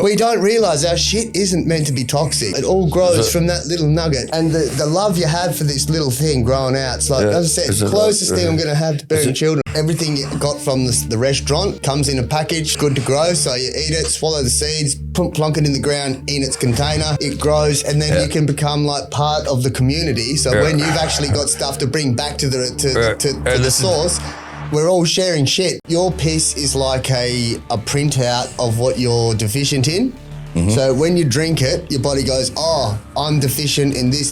We don't realise our shit isn't meant to be toxic. It all grows from that little nugget. And the love you have for this little thing growing out, it's like, as I said, the closest thing I'm going to have to bearing children. Everything you got from the restaurant comes in a package, good to grow. So you eat it, swallow the seeds, plonk it in the ground in its container. It grows, and then you can become like part of the community. So when you've actually got stuff to bring back to the source, we're all sharing shit. Your piss is like a printout of what you're deficient in. Mm-hmm. So when you drink it, your body goes, oh, I'm deficient in this,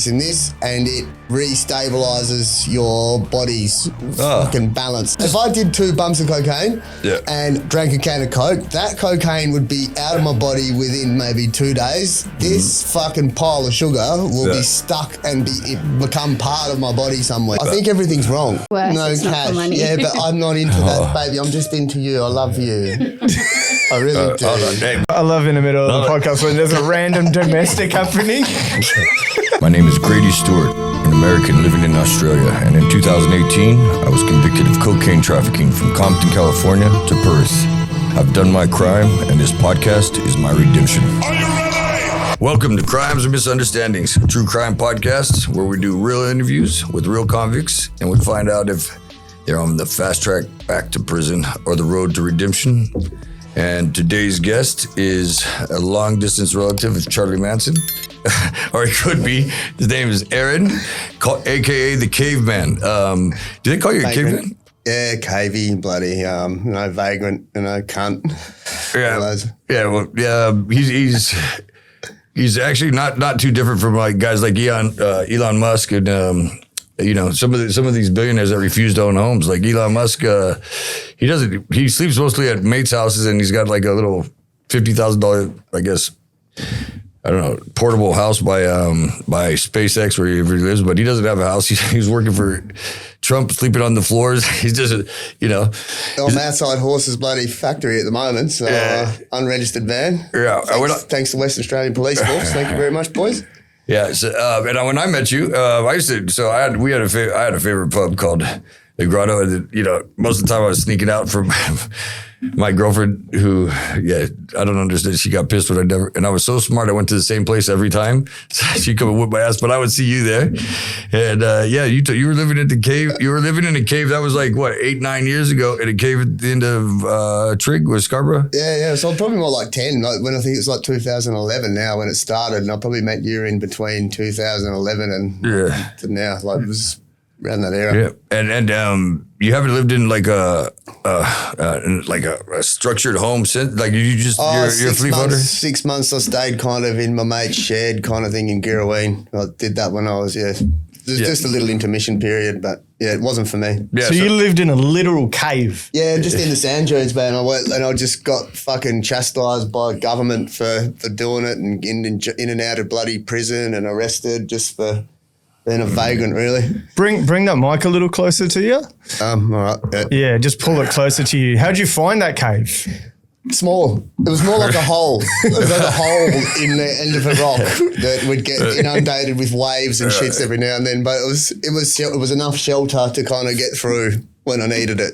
and this, and it restabilizes your body's fucking balance. If I did 2 bumps of cocaine and drank a can of Coke, that cocaine would be out of my body within maybe 2 days. This fucking pile of sugar will be stuck and become part of my body somewhere. I think everything's wrong. Worse, no cash. Yeah, but I'm not into that, baby. I'm just into you. I love you. I really do. I love in the middle of the podcast when there's a random domestic happening. My name is Grady Stewart, an American living in Australia, and in 2018, I was convicted of cocaine trafficking from Compton, California to Perth. I've done my crime, and this podcast is my redemption. Are you ready? Welcome to Crimes and Misunderstandings, a true crime podcast where we do real interviews with real convicts, and we find out if they're on the fast track back to prison or the road to redemption. And today's guest is a long-distance relative of Charlie Manson, or it could be. His name is Aaron, a.k.a. the Caveman. Do they call you a caveman? Yeah, cavey, bloody, vagrant, cunt. He's actually not too different from like guys like Elon Musk and. Some of these billionaires that refuse to own homes, like Elon Musk, he sleeps mostly at mates' houses, and he's got like a little $50,000, I guess, I don't know, portable house by SpaceX where he lives, but he doesn't have a house. He's working for Trump, sleeping on the floors. He's just, I'm outside Horse's bloody factory at the moment, so unregistered van. Yeah, thanks to Western Australian Police Force. Thank you very much, boys. Yeah, so, and when I met you, I had a favorite pub called the Grotto. And, most of the time I was sneaking out from my girlfriend, who, I don't understand. She got pissed when and I was so smart. I went to the same place every time. So she'd come and whip my ass, but I would see you there. And you were living in the cave. You were living in a cave that was like, 8-9 years ago, in a cave at the end of Trigg or Scarborough? Yeah. So probably more like 10, when I think it's like 2011 now when it started. And I probably met you in between 2011 and to now. Like it was around that era. Yeah, and you haven't lived in like a structured home since, like you just you're a flea floater? 6 months I stayed kind of in my mate's shed kind of thing in Girraween. I did that when I was just a little intermission period, but it wasn't for me. Yeah, so you lived in a literal cave? Yeah, just in the sand dunes, man. I just got fucking chastised by government for doing it, and in and out of bloody prison and arrested just for being a vagrant, really. Bring that mic a little closer to you. All right. Yeah, just pull it closer to you. How'd you find that cave? Small. It was more like a hole. It was like a hole in the end of a rock that would get inundated with waves and shits every now and then. But it was enough shelter to kind of get through when I needed it,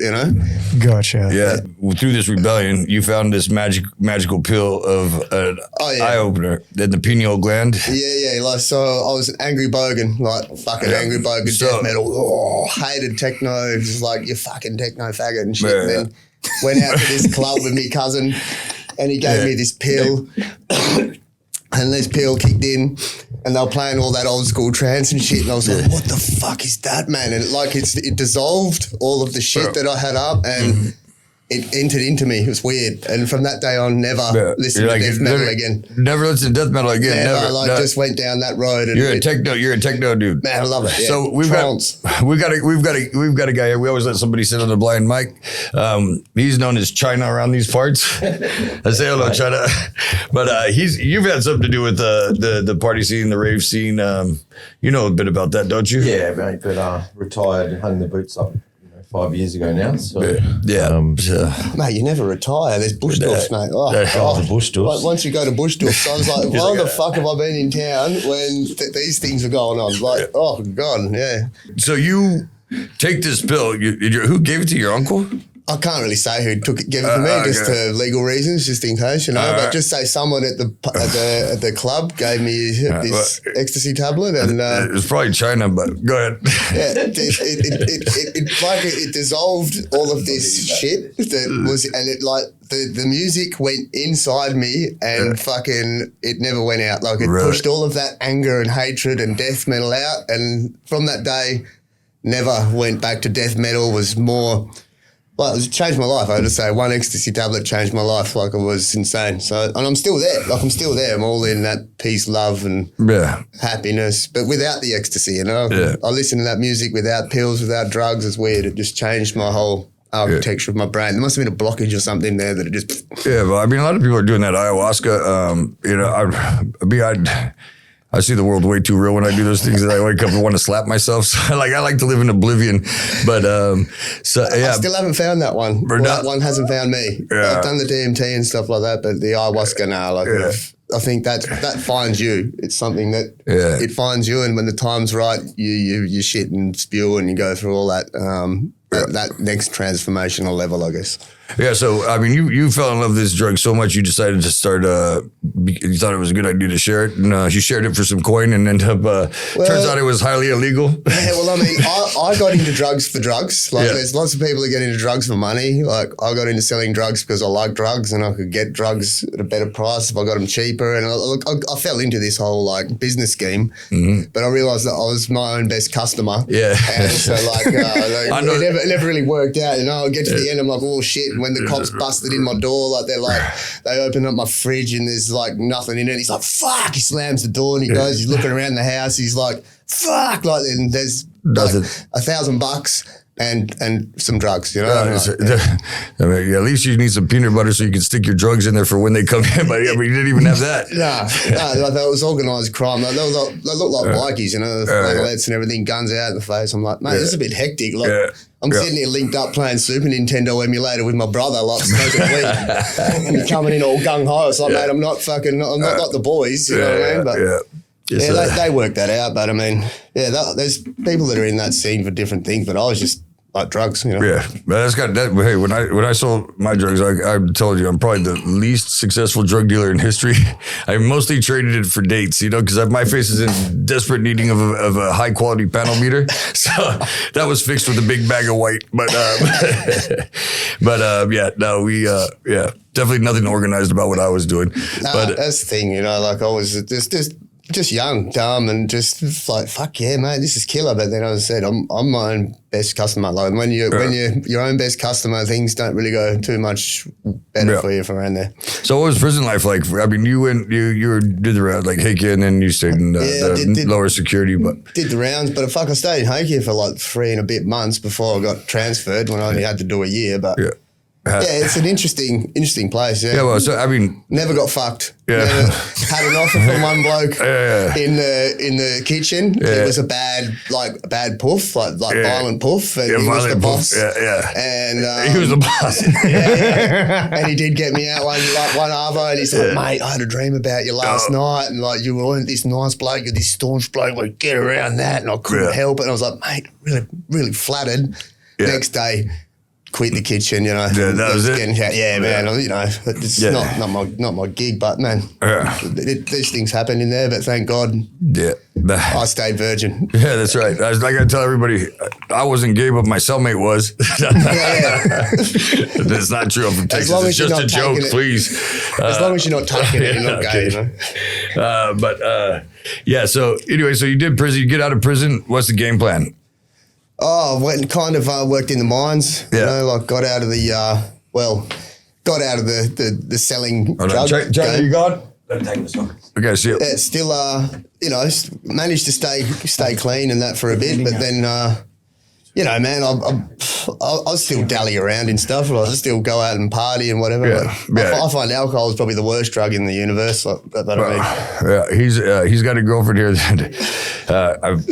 Gotcha. Yeah. Through this rebellion, you found this magical pill of an eye opener in the pineal gland. Yeah. Like, so I was an angry bogan, angry bogan, death metal. Hated techno. Just like, you fucking techno faggot and shit. And then went out to this club with my cousin, and he gave me this pill. And this pill kicked in, and they were playing all that old school trance and shit. And I was like, what the fuck is that, man? And it dissolved all of the shit that I had up, and it entered into me. It was weird. And from that day on, never listened to death metal again. Never listened to death metal again. Never. Just went down that road. And you're a techno dude. Man, I love it. Yeah. So we've got a guy here. We always let somebody sit on the blind mic. He's known as China around these parts. I say hello, China. But you've had something to do with the party scene, the rave scene. You know a bit about that, don't you? Yeah, mate. But retired and hung the boots up 5 years ago now. So mate, you never retire. There's bush doors, mate. The bush doors. Once you go to bush doors, so I was like, why the fuck have I been in town when these things are going on? Like, oh God, yeah. So you take this pill. Who gave it to your uncle? I can't really say who gave it to me, just for legal reasons, just in case, But just say someone at the club gave me this ecstasy tablet, and it was probably China, but go ahead. Yeah, it dissolved all of this shit that was, and it like the music went inside me, and fucking it never went out. Like it pushed all of that anger and hatred and death metal out, and from that day, never went back to death metal. Was more. Well, it changed my life. I had to say, one ecstasy tablet changed my life. Like, it was insane. So, and I'm still there. Like, I'm still there. I'm all in that peace, love, and happiness, but without the ecstasy, Yeah. I listen to that music without pills, without drugs. It's weird. It just changed my whole architecture of my brain. There must have been a blockage or something there that it just... Yeah, but I mean, a lot of people are doing that ayahuasca. I see the world way too real when I do those things that I wake up and want to slap myself. So I like to live in oblivion, but I still haven't found that one. That one hasn't found me. Yeah. I've done the DMT and stuff like that, but the ayahuasca now, I think that finds you. It's something that it finds you, and when the time's right, you shit and spew and you go through all that that next transformational level, I guess. Yeah, so I mean, you fell in love with this drug so much you decided to start. You thought it was a good idea to share it, and you shared it for some coin, and ended up. Turns out it was highly illegal. Yeah, well, I mean, I got into drugs for drugs. Like, there's lots of people that get into drugs for money. Like, I got into selling drugs because I like drugs, and I could get drugs at a better price if I got them cheaper. And I fell into this whole like business scheme, but I realized that I was my own best customer. Yeah, and so it never really worked out. I get to the end, I'm like, oh shit. And when the cops busted in my door, they opened up my fridge and there's like nothing in it. He's like, fuck, he slams the door and he's looking around the house. He's like, fuck, and there's like $1,000 and some drugs, I mean, at least you need some peanut butter so you can stick your drugs in there for when they come in. But you didn't even have that. No, that was organised crime. They look like bikies, the flannelettes and everything, guns out in the face. I'm like, mate, this is a bit hectic. I'm sitting here linked up playing Super Nintendo emulator with my brother, like smoking weed, and you're coming in all gung ho. It's like, mate, I'm not like the boys, you know what I mean? But they work that out. But I mean, there's people that are in that scene for different things. But I was just like drugs, Yeah, but that's got that. Hey, when I sold my drugs, I told you I'm probably the least successful drug dealer in history. I mostly traded it for dates, because my face is in desperate needing of a high quality panel meter. So that was fixed with a big bag of white. But definitely nothing organized about what I was doing. But that's the thing, I was just young, dumb, and just like, fuck yeah, mate, this is killer. But then, as I said, I'm my own best customer. Like when you're your own best customer, things don't really go too much better for you from around there. So what was prison life like? I mean, you did the round like Hakea, and then you stayed in the lower security, but did the rounds. But I stayed in Hakea for like 3 and a bit months before I got transferred, when I only had to do a year. But it's an interesting place. Yeah. Well, so I mean, never got fucked. Yeah. Never had an offer from one bloke in the kitchen. It was a bad puff, like violent puff, and he was the boss. And he was the boss. And he did get me out one arvo, and he's like, mate, I had a dream about you last night, and like you were this nice bloke, you're this staunch bloke, like get around that, and I couldn't help it. And I was like, mate, really, really flattered. Next day, quit the kitchen, that was it. Man. It's not my gig, but man, these things happen in there. But thank God, I stayed virgin. Yeah, that's right. I tell everybody, I wasn't gay, but my cellmate was. That's not true. I'm from Texas. It's just a joke, please. As long as you're not taking it, you're not gay. So anyway, so you did prison. You get out of prison. What's the game plan? Oh, went and kind of worked in the mines. Got out of the the selling drug. Check, you got? Take this one. Okay, see you. Still, managed to stay clean and that for a bit, but then, man, I'll still dally around and stuff. I'll still go out and party and whatever. I find alcohol is probably the worst drug in the universe. He's got a girlfriend here that I've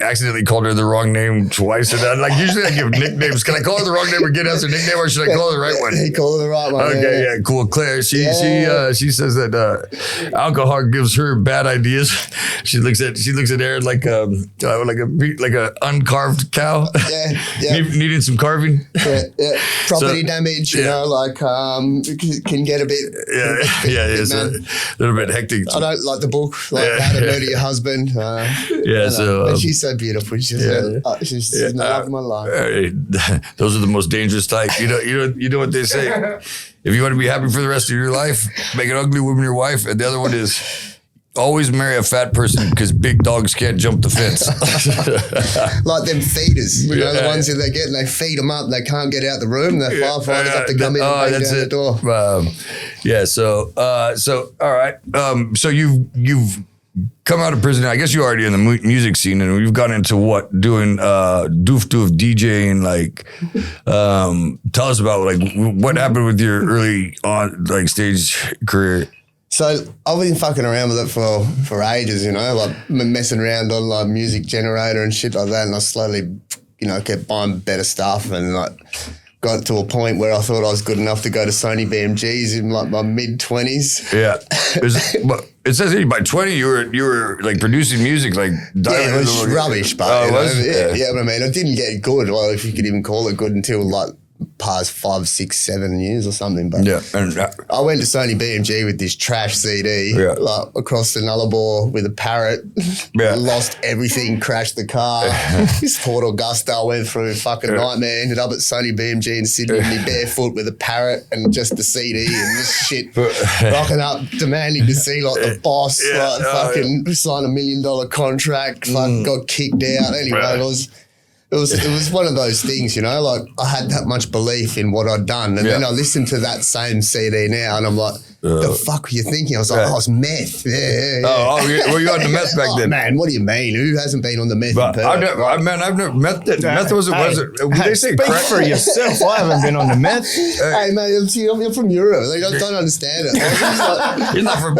accidentally called her the wrong name twice. And usually I give nicknames. Can I call her the wrong name or get us a nickname, or should I call her the right one? He called her the right one. Okay, cool. Claire, she says that alcohol gives her bad ideas. She looks at Aaron like a uncarved cow. Needing some carving. Property damage, you know, like can get a bit. It's a little bit hectic. I don't like the book, like How to Murder Your Husband. But she's so beautiful. She's the love of my life. Those are the most dangerous type. You know what they say. If you want to be happy for the rest of your life, make an ugly woman your wife. And the other one is always marry a fat person because big dogs can't jump the fence. Like them feeders, you know, the ones that they get and they feed them up. They can't get out the room. The firefighters have to come in and break down the door. So all right. So you've come out of prison. I guess you're already in the music scene, and you've gone into doing doof DJing. Like, tell us about like what happened with your early on like stage career. So I've been fucking around with it for ages, you know, like messing around on like Music Generator and shit like that, and I slowly, you know, kept buying better stuff and like got to a point where I thought I was good enough to go to Sony BMGs in like my mid-20s. Yeah. It says here by 20 you were like producing music like it was rubbish, but it was? But I mean, I didn't get good, well, if you could even call it good, until like past 5, 6, 7 years or something. But I went to Sony BMG with this trash CD, like across the Nullarbor with a parrot, lost everything, crashed the car. This Port Augusta I went through, fucking nightmare. Ended up at Sony BMG in Sydney, me barefoot with a parrot and just the CD and this shit, rocking up, demanding to see like the boss, fucking sign $1 million contract, fucking got kicked out. Anyway, It was one of those things, you know, like I had that much belief in what I'd done. And then I listened to that same CD now and I'm like, the fuck were you thinking? I was like, it's meth. Were you on the meth back then? Man, what do you mean? Who hasn't been on the meth in Perth? I've never, meth wasn't, they say speak crack? for yourself. I haven't been on the meth. Hey, man, I'm from Europe. Like, I don't understand it. He's not from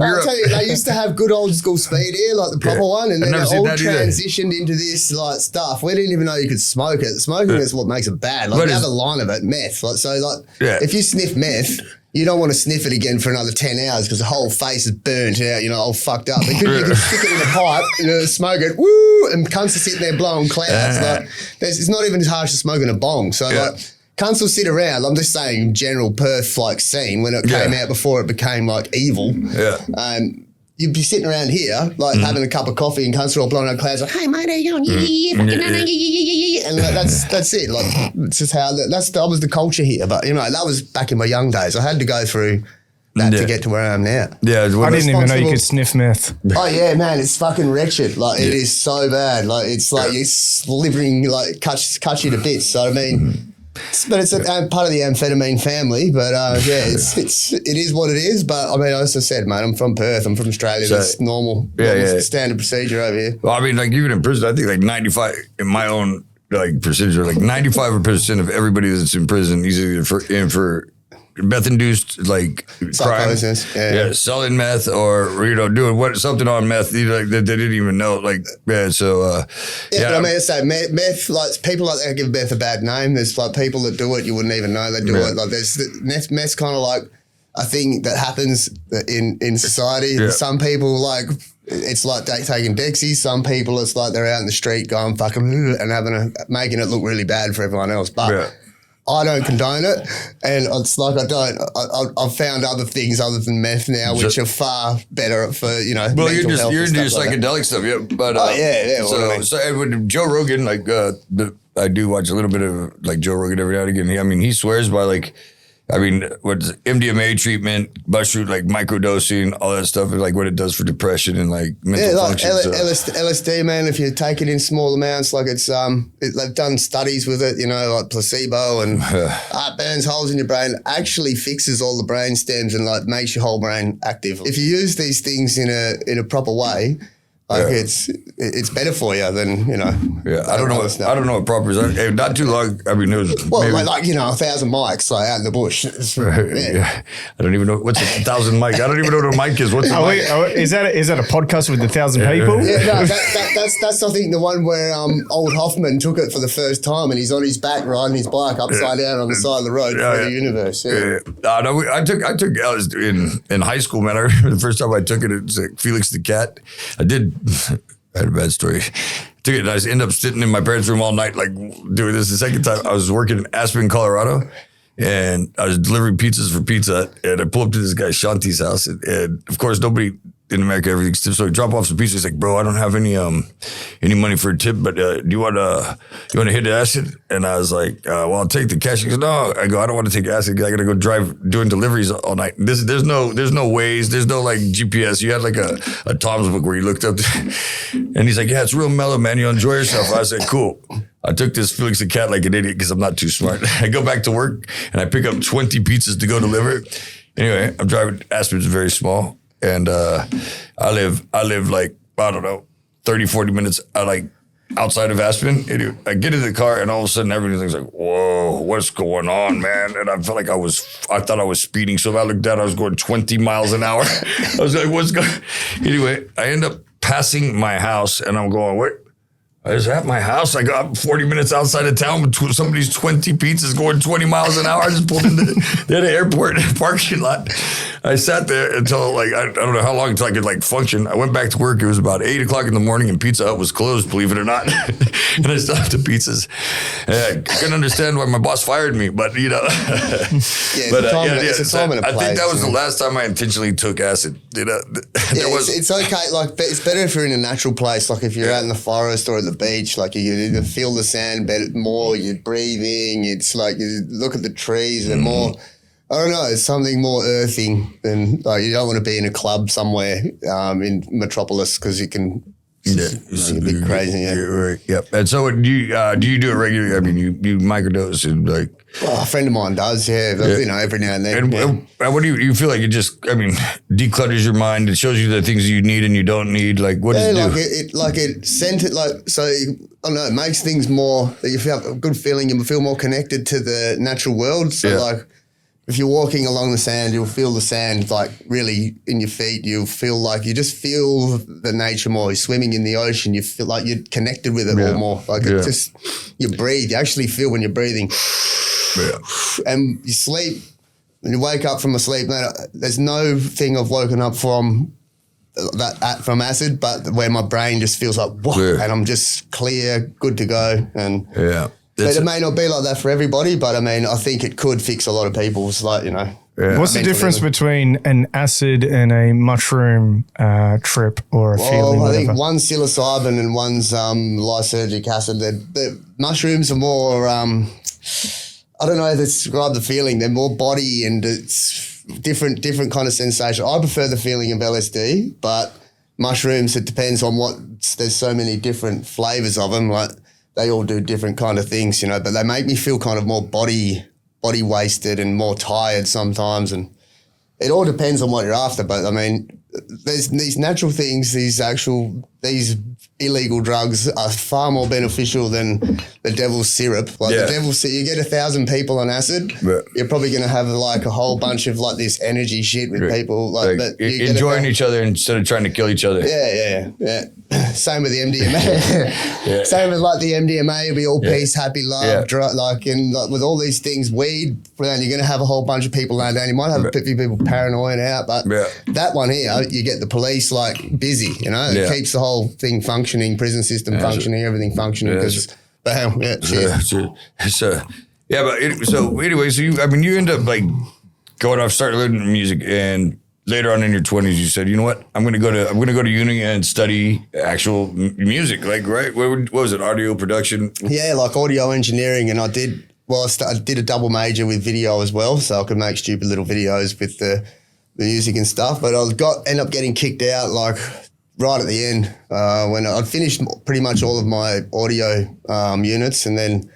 Europe. I'll tell you, they used to have good old school speed here, like the proper one, and then they all transitioned into this like stuff. We didn't even know you could smoke it. Smoking is what makes it bad. Like the other line of it, meth. Like, so like if you sniff meth, you don't want to sniff it again for another 10 hours because the whole face is burnt out, you know, all fucked up. You can stick it in a pipe, you know, smoke it, woo, and cunts are sitting there blowing clouds. Like, it's not even as harsh as smoking a bong. So like, cunts will sit around. I'm just saying, general Perth like scene when it came out before it became like evil. You'd be sitting around here, like having a cup of coffee, and cunts are all blowing out clouds, like, "Hey mate, how you going? And like, that's it. Like, it's just how that was the culture here. But you know, that was back in my young days. I had to go through that to get to where I am now. I didn't even know you could sniff meth. Oh yeah, man, it's fucking wretched. Like it is so bad. Like it's like you're slivering, like cuts you to bits. So I mean. But it's a part of the amphetamine family. But it is what it is. But I mean, as I said, mate, I'm from Perth. I'm from Australia. That's normal. Standard procedure over here. Well, I mean, like even in prison, I think like 95 in my own like procedure, like 95% of everybody that's in prison is either in for meth-induced like psychosis, crime, selling meth or doing something on meth like that they didn't even know, like But I mean, it's like meth, like people like that give meth a bad name. There's like people that do it you wouldn't even know they do it. Like there's meth's kind of like a thing that happens in society. Some people like. It's like taking Dexy. Some people, it's like they're out in the street going fucking and making it look really bad for everyone else. But I don't condone it, and it's like I've found other things other than meth now, which are far better for Well, you're into psychedelic stuff, But So with Joe Rogan, like I do watch a little bit of like Joe Rogan every now and again. I mean, he swears by like. I mean, what's MDMA treatment, mushroom, like microdosing, all that stuff, like what it does for depression and like mental function. LSD, man, if you take it in small amounts, like it's, they've done studies with it, like placebo and it burns holes in your brain, actually fixes all the brain stems and like makes your whole brain active. If you use these things in a proper way, like it's better for you than I don't know what proper is. Not too long. I mean, it was maybe, like 1,000 mics like out in the bush. I don't even know what's 1,000 mic. I don't even know what a mic is. What's a mic? Is that a podcast with 1,000 people? Yeah, no, that's I think the one where old Hoffman took it for the first time, and he's on his back riding his bike upside down on the side of the road for the universe. I took LSD in high school, man. I remember the first time I took it. It was like Felix the Cat. I had a bad story. took it, and I just ended up sitting in my parents' room all night, like doing this. The second time I was working in Aspen, Colorado, and I was delivering pizzas for Pizza Hut, and I pulled up to this guy Shanti's house, and of course nobody in America everything's tipped. So I drop off some pizza. He's like, bro, I don't have any money for a tip, but do you want to hit acid? And I was like, well, I'll take the cash. He goes, no. I go, I don't want to take acid because I got to go drive doing deliveries all night. There's no Waze, there's no like GPS. You had like a Tom's book where you looked up, and he's like, yeah, it's real mellow, man. You'll enjoy yourself. I said, cool. I took this Felix the Cat like an idiot because I'm not too smart. I go back to work and I pick up 20 pizzas to go deliver. Anyway, I'm driving. Aspen's very small. And I live like, I don't know, 30, 40 minutes outside of Aspen. I get in the car and all of a sudden everything's like, whoa, what's going on, man? And I felt like I thought I was speeding. So if I looked down, I was going 20 miles an hour. I was like, what's going on? Anyway, I end up passing my house and I'm going, wait. I was at my house. I got 40 minutes outside of town with somebody's 20 pizzas going 20 miles an hour. I just pulled into the airport parking lot. I sat there until like, I don't know how long until I could like function. I went back to work. It was about 8 o'clock in the morning and Pizza Hut was closed, believe it or not. And I still have the pizzas. And I couldn't understand why my boss fired me, but you know. It's a time and a place. I think that was the last time I intentionally took acid. You know, it's okay. Like, it's better if you're in a natural place. Like if you're out in the forest or at the beach, like you either feel the sand better, more, you're breathing, it's like you look at the trees and more, I don't know, it's something more earthing than, like, you don't want to be in a club somewhere in Metropolis because you can it's a bit crazy. Yeah. Right. Yep. And so do you do it regularly? I mean, you microdose and like. Well, a friend of mine does, you know, every now and then. And what do you feel like it just, I mean, declutters your mind? It shows you the things you need and you don't need. Like, what does it do? It sent it like, so, I don't know, it makes things more, that you feel a good feeling, you feel more connected to the natural world. So like, if you're walking along the sand, you'll feel the sand like really in your feet. You'll feel like you just feel the nature more. You're swimming in the ocean. You feel like you're connected with it all more. Like it just, you breathe. You actually feel when you're breathing. Yeah. And you sleep, when you wake up from a sleep, man, there's no thing I've woken up from acid, but where my brain just feels like, whoa, and I'm just clear, good to go. And but it may not be like that for everybody, but I mean, I think it could fix a lot of people's, like, you know. Yeah. What's the difference between an acid and a mushroom trip or a feeling? I think one's psilocybin and one's lysergic acid. The mushrooms are more, I don't know how to describe the feeling. They're more body and it's different kind of sensation. I prefer the feeling of LSD, but mushrooms, it depends on there's so many different flavors of them. Like, they all do different kind of things, you know, but they make me feel kind of more body wasted and more tired sometimes. And it all depends on what you're after. But I mean, there's these natural things, these illegal drugs are far more beneficial than the devil's syrup. Like the devil's syrup, you get 1,000 people on acid, you're probably going to have like a whole bunch of like this energy shit with people. Like enjoying each other instead of trying to kill each other. Yeah. Same with the MDMA. Same with like the MDMA, it'll be all peace, happy, love, like with all these things, weed, you're going to have a whole bunch of people laying down. You might have a few people paranoid out, but that one here, you get the police like busy, you know, it keeps the whole thing functioning, prison system functioning, everything functioning because, bam, so anyway, so you end up like going off, starting learning music, and later on in your 20s, you said, you know what, I'm gonna go to uni and study actual music. Like, right? What was it? Audio production? Yeah, like audio engineering, and I did a double major with video as well, so I could make stupid little videos with the music and stuff. But end up getting kicked out like right at the end when I'd finished pretty much all of my audio units, and then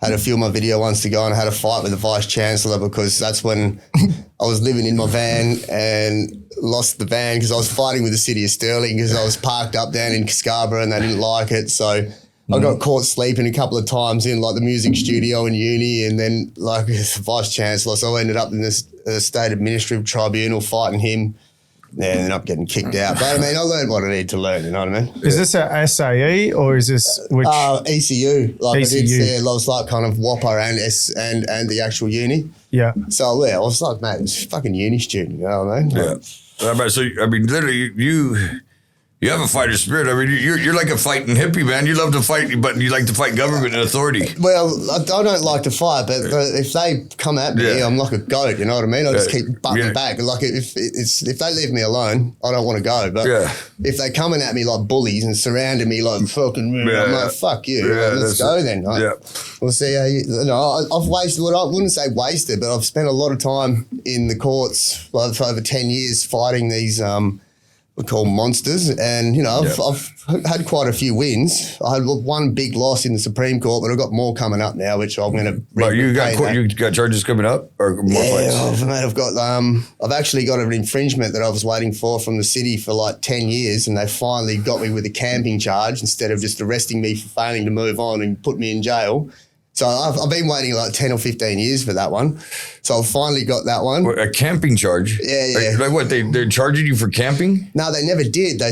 had a few of my video ones to go, and I had a fight with the vice chancellor because that's when I was living in my van and lost the van because I was fighting with the city of Stirling because I was parked up down in Scarborough and they didn't like it. So I got caught sleeping a couple of times in like the music studio in uni, and then like the vice chancellor. So I ended up in this state administrative tribunal fighting him. Yeah, ended up getting kicked out. But I mean, I learned what I need to learn, you know what I mean? Is this a SAE or is this which? ECU. Like ECU. I did, I was like kind of WAPA and the actual uni. Yeah. So I was like, mate, it's a fucking uni student, you know what I mean? Yeah. So, I mean, literally, you You have a fighter spirit. I mean, you're like a fighting hippie, man. You love to fight, but you like to fight government and authority. Well, I don't like to fight, but if they come at me, I'm like a goat. You know what I mean? I just keep butting back. Like if they leave me alone, I don't want to go. But if they coming at me like bullies and surrounding me like fucking, I'm like, fuck you. Let's go then. Like, we'll see how I've wasted. Well, I wouldn't say wasted, but I've spent a lot of time in the courts for over 10 years fighting these we call monsters, and I've had quite a few wins. I had one big loss in the Supreme Court, but I've got more coming up now, which I'm going to. But you got charges coming up, or more fights? I've got. I've actually got an infringement that I was waiting for from the city for like 10 years, and they finally got me with a camping charge instead of just arresting me for failing to move on and put me in jail. So I've been waiting like 10 or 15 years for that one. So I've finally got that one. A camping charge? Yeah. Like what, they're charging you for camping? No, they never did. I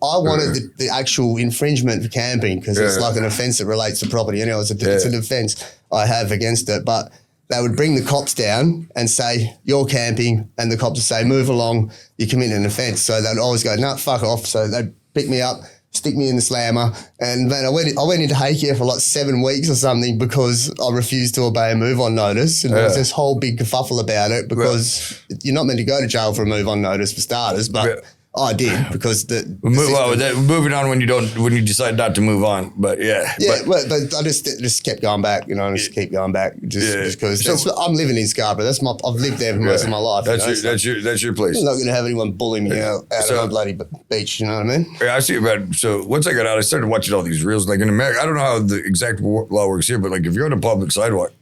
wanted the actual infringement for camping because it's like an offence that relates to property. It's an offence I have against it. But they would bring the cops down and say, you're camping. And the cops would say, move along, you're committing an offence. So they'd always go, no, fuck off. So they'd pick me up, stick me in the slammer, and then I went into haycare for like 7 weeks or something because I refused to obey a move-on notice, and there was this whole big kerfuffle about it because you're not meant to go to jail for a move-on notice for starters, but I did because moving on when you decide not to move on, but but I just kept going back, just keep going back just because I'm living in Scarborough. I've lived there for most of my life. That's your place. I'm not going to have anyone bully me out of my bloody beach. You know what I mean? Yeah, I see about it. So once I got out, I started watching all these reels. Like in America, I don't know how the exact law works here, but like if you're on a public sidewalk,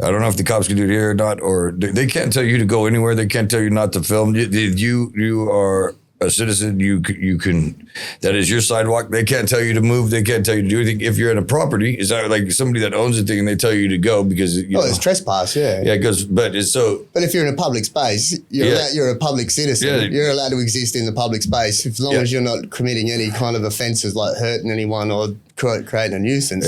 I don't know if the cops can do it here or not, or they can't tell you to go anywhere. They can't tell you not to film. You are a citizen, you can, that is your sidewalk. They can't tell you to move. They can't tell you to do anything. If you're in a property, is that like somebody that owns a thing and they tell you to go because it's trespass, yeah. But if you're in a public space, you're a public citizen. Yeah. You're allowed to exist in the public space as long as you're not committing any kind of offences like hurting anyone or creating a nuisance.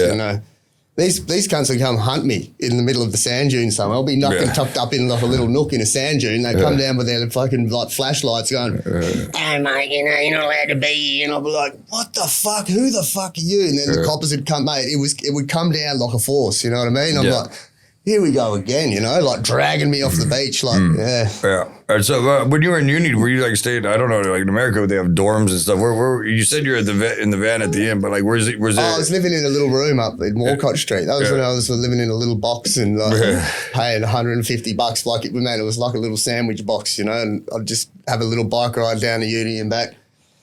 These cunts will come hunt me in the middle of the sand dune somewhere. I'll be tucked up in like a little nook in a sand dune. They come down with their fucking like flashlights going, "Hey mate, you're not allowed to be here." And I'll be like, "What the fuck? Who the fuck are you?" And then the coppers would come, mate. It would come down like a force. You know what I mean? I'm like, here we go again. Like dragging me off the beach. Like And so when you were in uni, were you like staying? I don't know. Like in America, they have dorms and stuff. Where you said you're in the van at the end, but like where's it? I was living in a little room up in Walcott Street. That was when I was living in a little box and paying $150. Like it was like a little sandwich box, and I'd just have a little bike ride down to uni and back.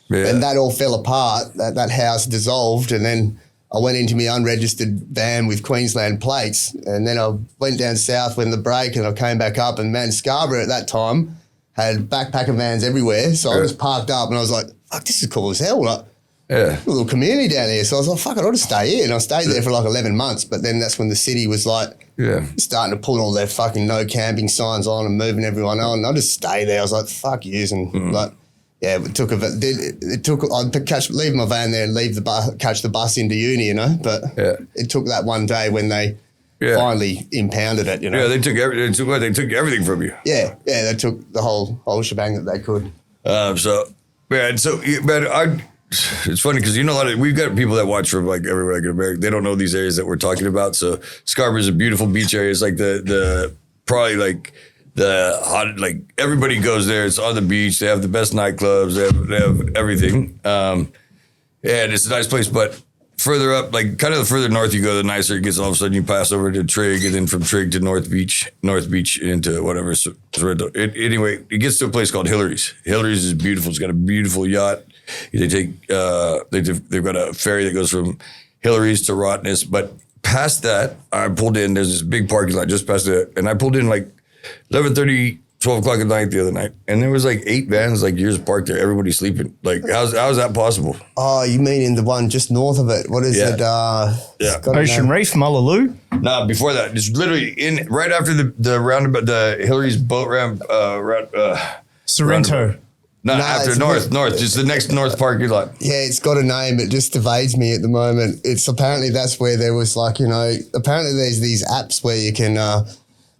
Yeah. And that all fell apart. That house dissolved, and then I went into my unregistered van with Queensland plates, and then I went down south when the break, and I came back up, and man, Scarborough at that time had backpacker vans everywhere, so I was parked up, and I was like, fuck, this is cool as hell. Like, a little community down here. So I was like, fuck, I ought to stay here. And I stayed there for like 11 months, but then that's when the city was like starting to put all their fucking no camping signs on and moving everyone on. And I just stayed there. I was like, fuck yous. And like, it took I'd leave my van there and catch the bus into uni, but it took that one day when they finally impounded it, Yeah, they took everything from you. Yeah, they took the whole shebang that they could. It's funny because we've got people that watch from like everywhere like in America. They don't know these areas that we're talking about. So Scarborough is a beautiful beach area. It's like the probably like the hot, like everybody goes there. It's on the beach. They have the best nightclubs. They have everything. And it's a nice place. But further up, like kind of the further north you go, the nicer it gets. All of a sudden you pass over to Trigg, and then from Trigg to North Beach into whatever. Anyway, it gets to a place called Hillary's. Hillary's is beautiful. It's got a beautiful yacht. They take they've got a ferry that goes from Hillary's to Rottnest. But past that, I pulled in. There's this big parking lot just past it, and I pulled in like 11:30, 12 o'clock at night the other night, and there was like 8 vans like yours parked there. Everybody sleeping. Like how's that possible? Oh, you mean in the one just north of it? What is it? Ocean Reef, Mullaloo? No, before that. It's literally right after the roundabout, the Hillary's boat ramp. Sorrento. No, after north. It's the next north parking lot. Yeah, it's got a name. It just evades me at the moment. It's apparently that's where there was like, apparently there's these apps where you can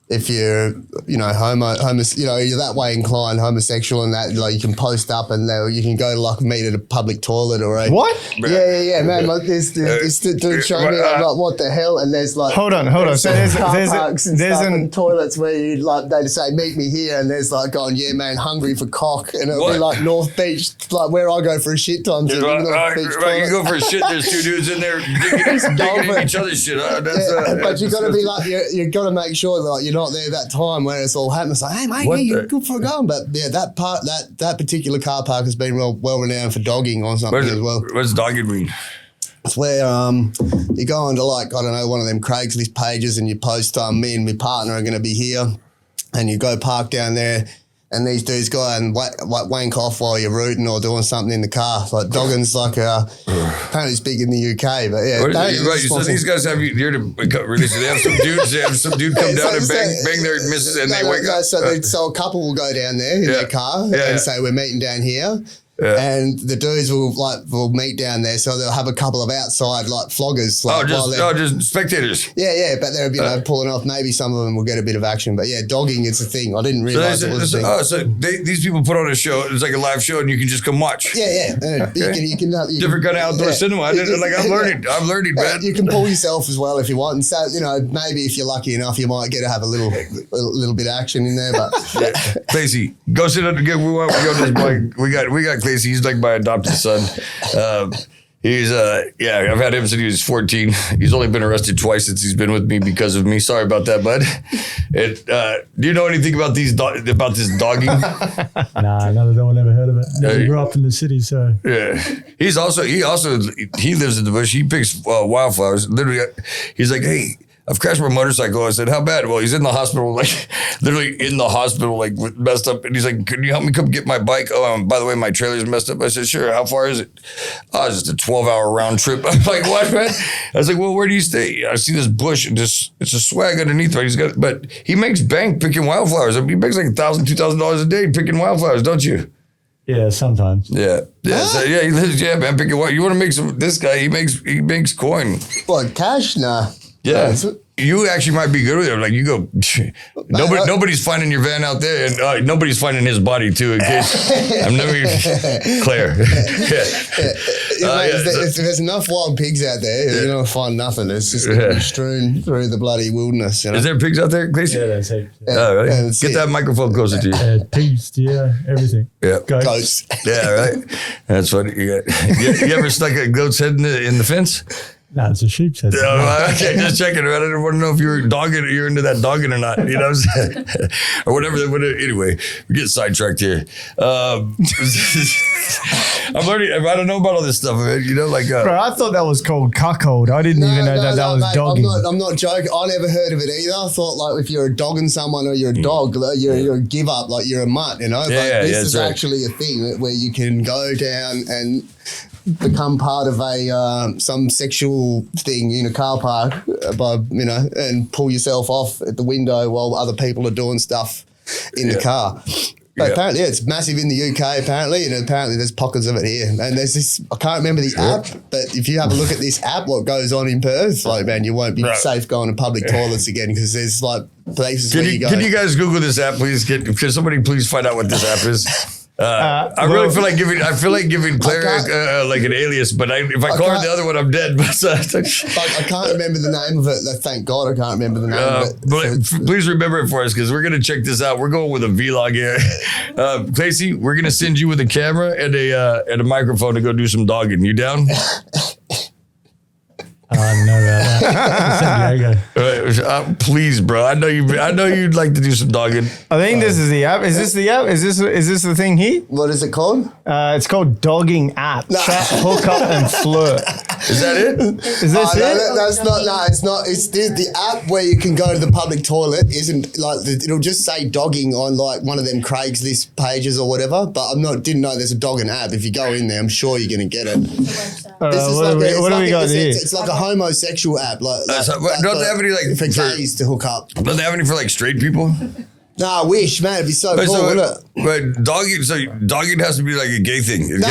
if you're, you're that way inclined, homosexual, and that, like, you can post up and you can go like meet at a public toilet or a what? Yeah, man. Like this dude showed me, I'm like, what the hell? And there's like, hold on. So there's toilets where you like they say meet me here, and there's like going, yeah, man, hungry for cock, and it'll be like North Beach, like where I go for a shit time. You go for a shit. There's two dudes in there digging in each other's shit. But you got to be like, you got to make sure that like, you're not there that time where it's all happening. It's like, hey, mate, you're good for going. But yeah, that particular car park has been well renowned for dogging or something as well. What does dogging mean? It's where you go onto like, I don't know, one of them Craigslist pages and you post, me and my partner are going to be here, and you go park down there. And these dudes go out and wank off while you're rooting or doing something in the car. Like dogging's like apparently it's big in the UK, but yeah. Right, so these guys have you here to release it. They have some dude come down and bang their missus and they wake up. So a couple will go down there in their car and say we're meeting down here. Yeah. And the dudes will meet down there, so they'll have a couple of outside like floggers. Like, just spectators. Yeah, but they're pulling off. Maybe some of them will get a bit of action, but yeah, dogging is a thing. I didn't realize it was a thing. So these people put on a show. It's like a live show, and you can just come watch. Yeah. Okay. You can different kind of outdoor cinema. I'm learning, man. You can pull yourself as well if you want, and so maybe if you're lucky enough, you might get to have a little bit of action in there. But Stacey, go sit up again. We go to this bike. We got. He's like my adopted son. He's I've had him since he was 14. He's only been arrested twice since he's been with me because of me. Sorry about that, bud. Do you know anything about this dogging? Nah, not at all. Never heard of it. Never grew up in the city, so yeah. He lives in the bush. He picks wildflowers. Literally, he's like, hey, I've crashed my motorcycle. I said, how bad? Well, he's in the hospital, like literally in the hospital, like messed up. And he's like, can you help me come get my bike? Oh, by the way, my trailer's messed up. I said, sure. How far is it? Oh, it's just a 12-hour round trip. I'm like, what, man? I was like, well, where do you stay? I see this bush and it's a swag underneath, right? But he makes bank picking wildflowers. I mean, he makes like $1,000, $2,000 a day picking wildflowers, don't you? Yeah, sometimes. Yeah. So he lives, man, picking wild. You want to make this guy, he makes coin. What, cash? Nah. Yeah, you actually might be good with it. Like you go, nobody's finding your van out there, and nobody's finding his body too. In case I'm never Claire. If there's enough wild pigs out there, you're not gonna find nothing. It's just gonna be strewn through the bloody wilderness. You know? Is there pigs out there, Clayton? Yeah, there's heaps. Right. Get that microphone closer to you. Pigs, everything. Yeah, goats. Yeah, right. That's funny. You ever stuck a goat's head in the fence? No, it's a sheep's head. Okay, just checking. I didn't want to know if you're into that dogging or not. You know what I'm saying? Or whatever. Anyway, we get sidetracked here. I'm learning. I don't know about all this stuff. You know, like. Bro, I thought that was called cuckold. I didn't even know that was mate, dogging. I'm not joking. I never heard of it either. I thought like if you're a dogging someone or you're a dog, you're a give up, like you're a mutt. You know, this is actually a thing where you can go down and become part of some sexual thing in a car park and pull yourself off at the window while other people are doing stuff in the car. But apparently, it's massive in the UK, apparently, and apparently there's pockets of it here. And there's this, I can't remember the app, but if you have a look at this app, what goes on in Perth, like, man, you won't be safe going to public toilets again because there's like places where you go. Can you guys Google this app, please? Can somebody please find out what this app is? I really feel like giving Claire like an alias, but if I call her the other one, I'm dead. But I can't remember the name of it. Thank God I can't remember the name of it. But please remember it for us because we're gonna check this out. We're going with a vlog here. Casey, we're gonna send you with a camera and a microphone to go do some dogging. You down? I know that. San Diego. Please, bro. I know you'd like to do some dogging. I think this is the app. Is this the app? Is this the thing here? What is it called? It's called Dogging App. No. Chat, hook up, and flirt. Is that it? Is this it? No, that's not. No, it's not. It's the app where you can go to the public toilet. Isn't like it'll just say dogging on like one of them Craigslist pages or whatever. But didn't know there's a dogging app. If you go in there, I'm sure you're gonna get it. What do we got here? It's like a homosexual app. Don't they have any like for gays to hook up? Don't they have any for like straight people? No, I wish, man. It'd be so cool, wouldn't it? But dogging has to be like a gay thing. No.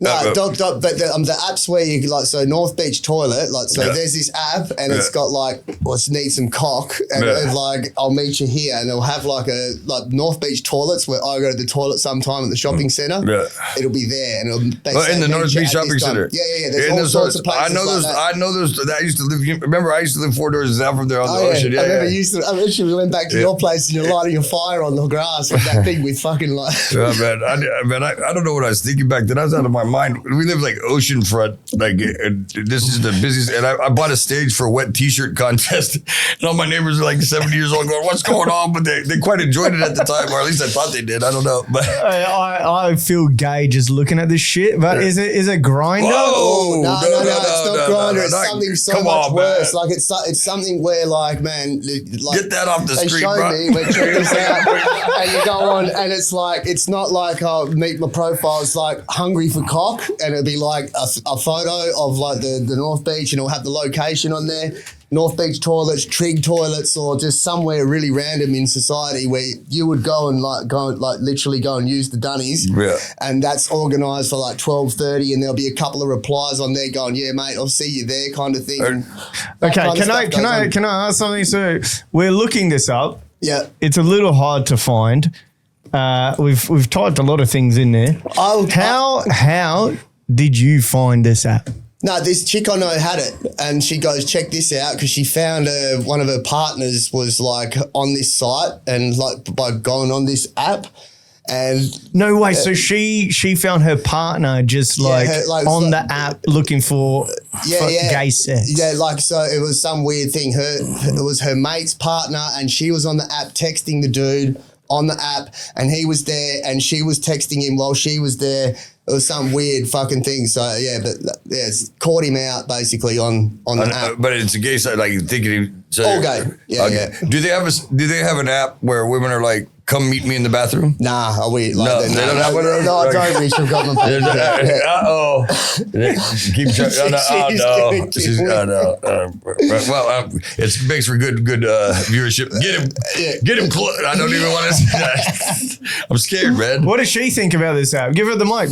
But the apps where you like, so North Beach toilet, like, so there's this app and it's got like, let's need some cock, and it's like, I'll meet you here, and it'll have like North Beach toilets where I go to the toilet sometime at the shopping centre. Yeah. It'll be there, and it'll in the North Beach shopping centre. Yeah. There's all sorts of places. I know those. I used to live. Remember, I used to live 4 doors down from there on the ocean. Yeah, I remember we went back to your place and you're lighting a fire on the grass with that thing with fucking like. Man, I don't know what I was thinking back then. I was out of my mind. We live like oceanfront. Like this is the busiest. And I bought a stage for a wet T-shirt contest, and all my neighbors are like 70 years old, going, "What's going on?" But they quite enjoyed it at the time, or at least I thought they did. I don't know. But I feel gay just looking at this shit. But is it Grindr? No, it's not Grindr. It's something so much worse. Like it's something where like, man, like, get that off the screen, bro. They showed me, check this out, and you go on, and it's like, it's not like meet my profile. It's like hungry for cock, and it'll be like a photo of like the North Beach, and it'll have the location on there. North Beach toilets, Trig toilets, or just somewhere really random in society where you would go and literally go and use the dunnies. Yeah. And that's organised for like 12:30, and there'll be a couple of replies on there going, "Yeah, mate, I'll see you there," kind of thing. Okay, can I ask something? So we're looking this up. Yeah. It's a little hard to find. We've typed a lot of things in there. How did you find this app? No, this chick I know had it, and she goes, "Check this out," because she found one of her partners was like on this site, and like by going on this app. And no way. So she found her partner just on the app looking for gay sex. Yeah, like, so it was some weird thing. It was her mate's partner, and she was on the app texting the dude on the app, and he was there, and she was texting him while she was there. It was some weird fucking thing. So it's caught him out basically on the app. But it's a gay site, like thinking. So, all gay. Yeah. Do they have an app where women are like, "Come meet me in the bathroom"? Nah, are we? Like, no, they don't have one. No, I don't reach. I've got my page. Keep trying. No. Well, it makes for good viewership. Get him close. I don't even want to. I'm scared, man. What does she think about this app? Give her the mic.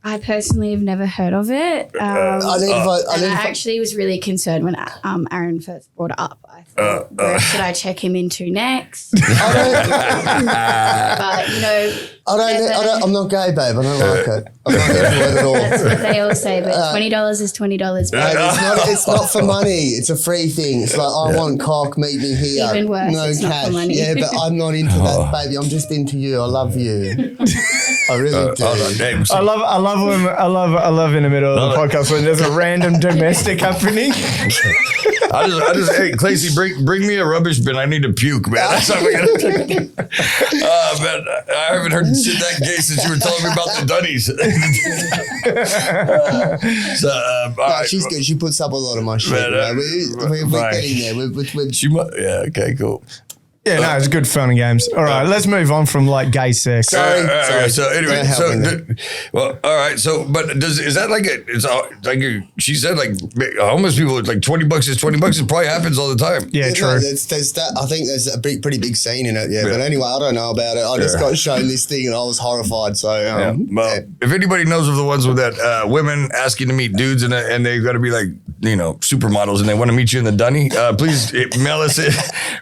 I personally have never heard of it. I actually was really concerned when Aaron first brought it up. I thought, where should I check him into next? But I'm not gay, babe. I don't like it. I'm not into it at all. That's what they all say. But $20 is $20. Babe, it's not for money. It's a free thing. It's like, I want cock. Meet me here. Even worse. No it's cash. Not for money. Yeah, but I'm not into that, baby. I'm just into you. I love you. I really do. I love in the middle of the podcast when there's a random domestic happening. I just, hey, Clacy, bring me a rubbish bin. I need to puke, man. That's how we're gonna do. Man, I haven't heard shit that gay since you were telling me about the dunnies. She's good. She puts up a lot of my shit. Man, we're getting there. Okay, cool. Yeah, no, it's good fun and games. All right, let's move on from like gay sex. Sorry. So anyway, all right. So, but is that like she said, like homeless people, like $20 is $20. It probably happens all the time. Yeah, true. No, there's that. I think there's a pretty big scene in it. Yeah, but anyway, I don't know about it. I just got shown this thing and I was horrified. So, if anybody knows of the ones with that women asking to meet dudes and they got to be like supermodels and they want to meet you in the dunny, please mail us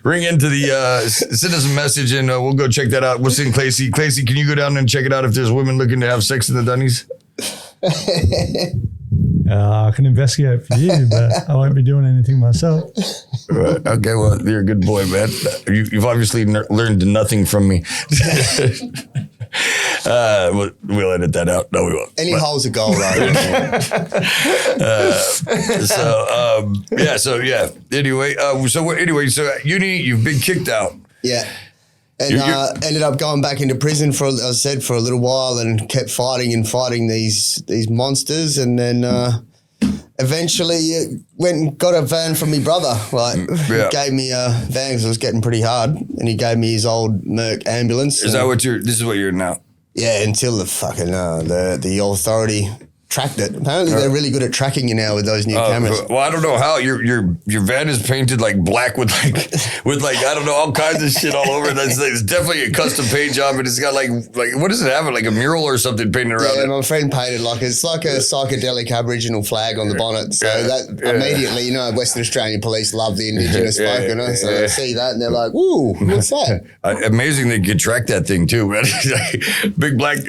ring into the. Send us a message and we'll go check that out. We'll send Clacy. Clacy, can you go down and check it out if there's women looking to have sex in the dunnies? I can investigate for you, but I won't be doing anything myself. Right. Okay, well, you're a good boy, man. You've obviously learned nothing from me. We'll edit that out. No, we won't. Any hole's a goal, right? Anyway, so uni, you've been kicked out. Yeah. And ended up going back into prison for a little while and kept fighting these monsters, and then eventually went and got a van from my brother. He gave me a van because it was getting pretty hard, and he gave me his old Merc ambulance. Is that what this is what you're now? Yeah, until the fucking the authority tracked it. Apparently, they're really good at tracking you now with those new cameras. Well, I don't know how your van is painted like black with I don't know, all kinds of shit all over. It's definitely a custom paint job, and it's got like what does it have? Like a mural or something painted around it. Yeah, my friend painted it's like a psychedelic Aboriginal flag on the bonnet. So immediately, Western Australian police love the Indigenous folk, So they see that and they're like, "Woo, what's that?" Amazing they could track that thing too, man. big black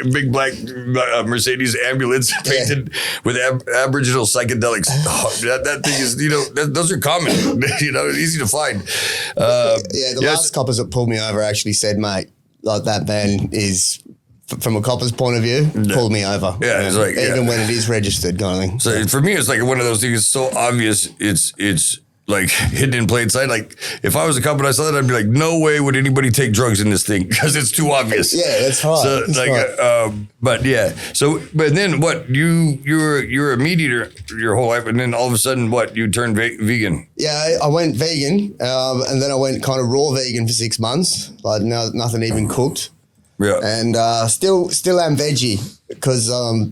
Mercedes ambulance painted with Aboriginal psychedelics. That thing is, those are common. Easy to find. The last coppers that pulled me over actually said, "Mate, like that van is." From a copper's point of view, pulled me over. Yeah, it's like even when it is registered, kind of thing. So for me, it's like one of those things. It's so obvious. It's like hidden in plain sight. Like if I was a cop and I saw that, I'd be like, no way would anybody take drugs in this thing because it's too obvious. Yeah, that's right. So but then what? You're a meat eater your whole life, and then all of a sudden, what? You turned vegan. Yeah, I went vegan, and then I went kind of raw vegan for 6 months. Like nothing even cooked. Yeah, and still am veggie because I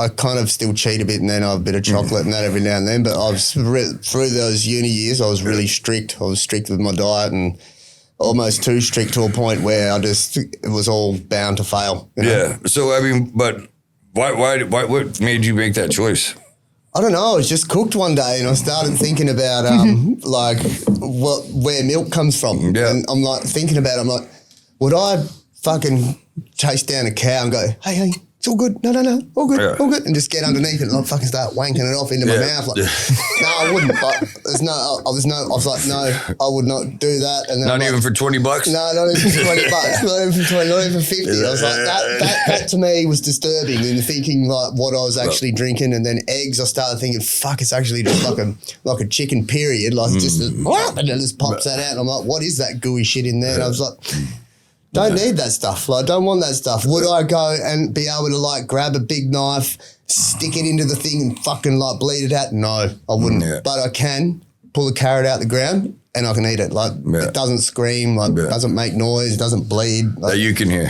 kind of still cheat a bit and then I have a bit of chocolate and that every now and then. But through those uni years, I was really strict. I was strict with my diet and almost too strict to a point where it was all bound to fail. Yeah. So I mean, but why? What made you make that choice? I don't know. I was just cooked one day and I started thinking about where milk comes from. Yeah. And I'm like thinking about it. I'm like, would I fucking chase down a cow and go, hey, it's all good. No, all good, all good. And just get underneath it and I'll fucking start wanking it off into my mouth. Like, no, I wouldn't. But I was like, no, I would not do that. And then not even for $20? No, not even for $20. Not even for 20, not even for 50. I was like, that to me was disturbing in thinking like what I was actually drinking. And then eggs, I started thinking, fuck, it's actually just like a chicken period. Like just, and it just pops that out. And I'm like, what is that gooey shit in there? And I was like, don't need that stuff. Like, don't want that stuff. Would I go and be able to like grab a big knife, stick it into the thing and fucking like bleed it out? No, I wouldn't. Yeah. But I can pull a carrot out the ground and I can eat it. Like it doesn't scream, like doesn't make noise, doesn't bleed. Like, that you can hear.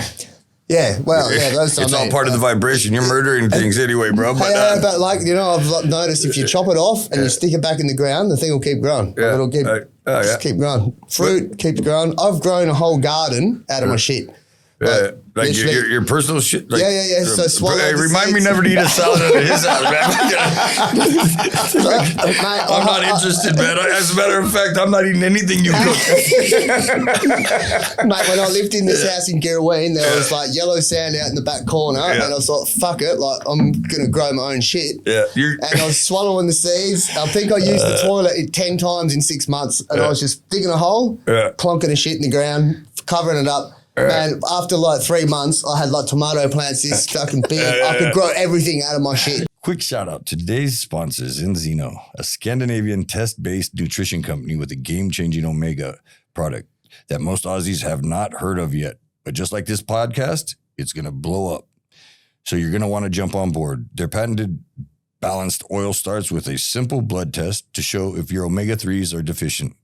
Yeah, well, yeah, those it's all part of the vibration. You're murdering things anyway, bro. But, but like, I've noticed if you chop it off and you stick it back in the ground, the thing will keep growing. Yeah. It'll keep keep growing. Fruit keeps growing. I've grown a whole garden out of my shit. Like your personal shit. Like, yeah. So swallow. Hey, remind me never to eat a salad out of his house, man. I'm not interested, man. As a matter of fact, I'm not eating anything you cook. Mate, when I lived in this house in Girraween, there was like yellow sand out in the back corner, and I was like, fuck it, like I'm gonna grow my own shit. Yeah, and I was swallowing the seeds. I think I used the toilet 10 times in 6 months, and I was just digging a hole, plonking a shit in the ground, covering it up. And after like 3 months, I had like tomato plants this fucking big. I could grow everything out of my shit. Quick shout out to today's sponsors, Enzino, a Scandinavian test-based nutrition company with a game-changing omega product that most Aussies have not heard of yet. But just like this podcast, it's going to blow up. So you're going to want to jump on board. Their patented balanced oil starts with a simple blood test to show if your omega-3s are deficient.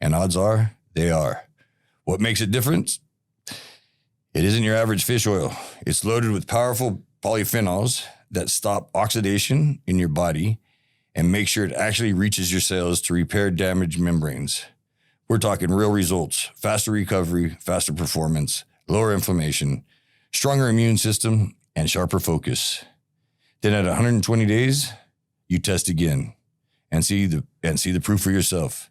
And odds are, they are. What makes it different? It isn't your average fish oil. It's loaded with powerful polyphenols that stop oxidation in your body and make sure it actually reaches your cells to repair damaged membranes. We're talking real results, faster recovery, faster performance, lower inflammation, stronger immune system, and sharper focus. Then at 120 days, you test again and see the proof for yourself.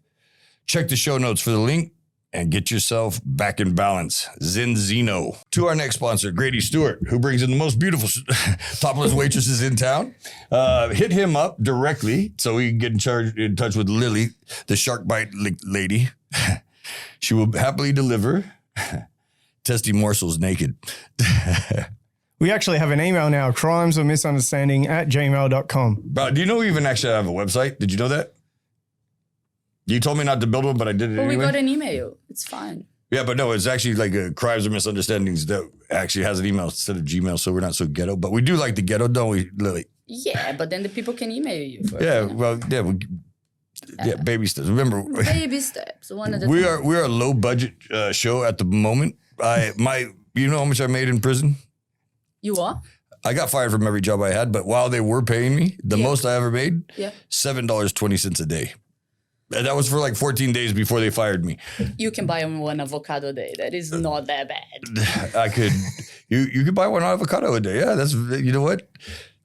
Check the show notes for the link and get yourself back in balance. Enzino. To our next sponsor, Grady Stewart, who brings in the most beautiful topless waitresses in town. Hit him up directly so he can get in touch with Lily, the shark bite lady. She will happily deliver testy morsels naked. We actually have an email now, crimesofmisunderstanding@gmail.com. But do you know we even actually have a website? Did you know that? You told me not to build one, but I did it anyway. We got an email. It's fine. Yeah, but no, it's actually like Crimes or Misunderstandings that actually has an email instead of Gmail, so we're not so ghetto. But we do like the ghetto, don't we, Lily? Yeah, but then the people can email you. Baby steps. Remember, baby steps. We are a low budget show at the moment. You know how much I made in prison? You are? I got fired from every job I had, but while they were paying me, the most I ever made, $7.20 a day. And that was for like 14 days before they fired me. You can buy one avocado a day. That is not that bad. I could, you could buy one avocado a day. Yeah, that's, you know what?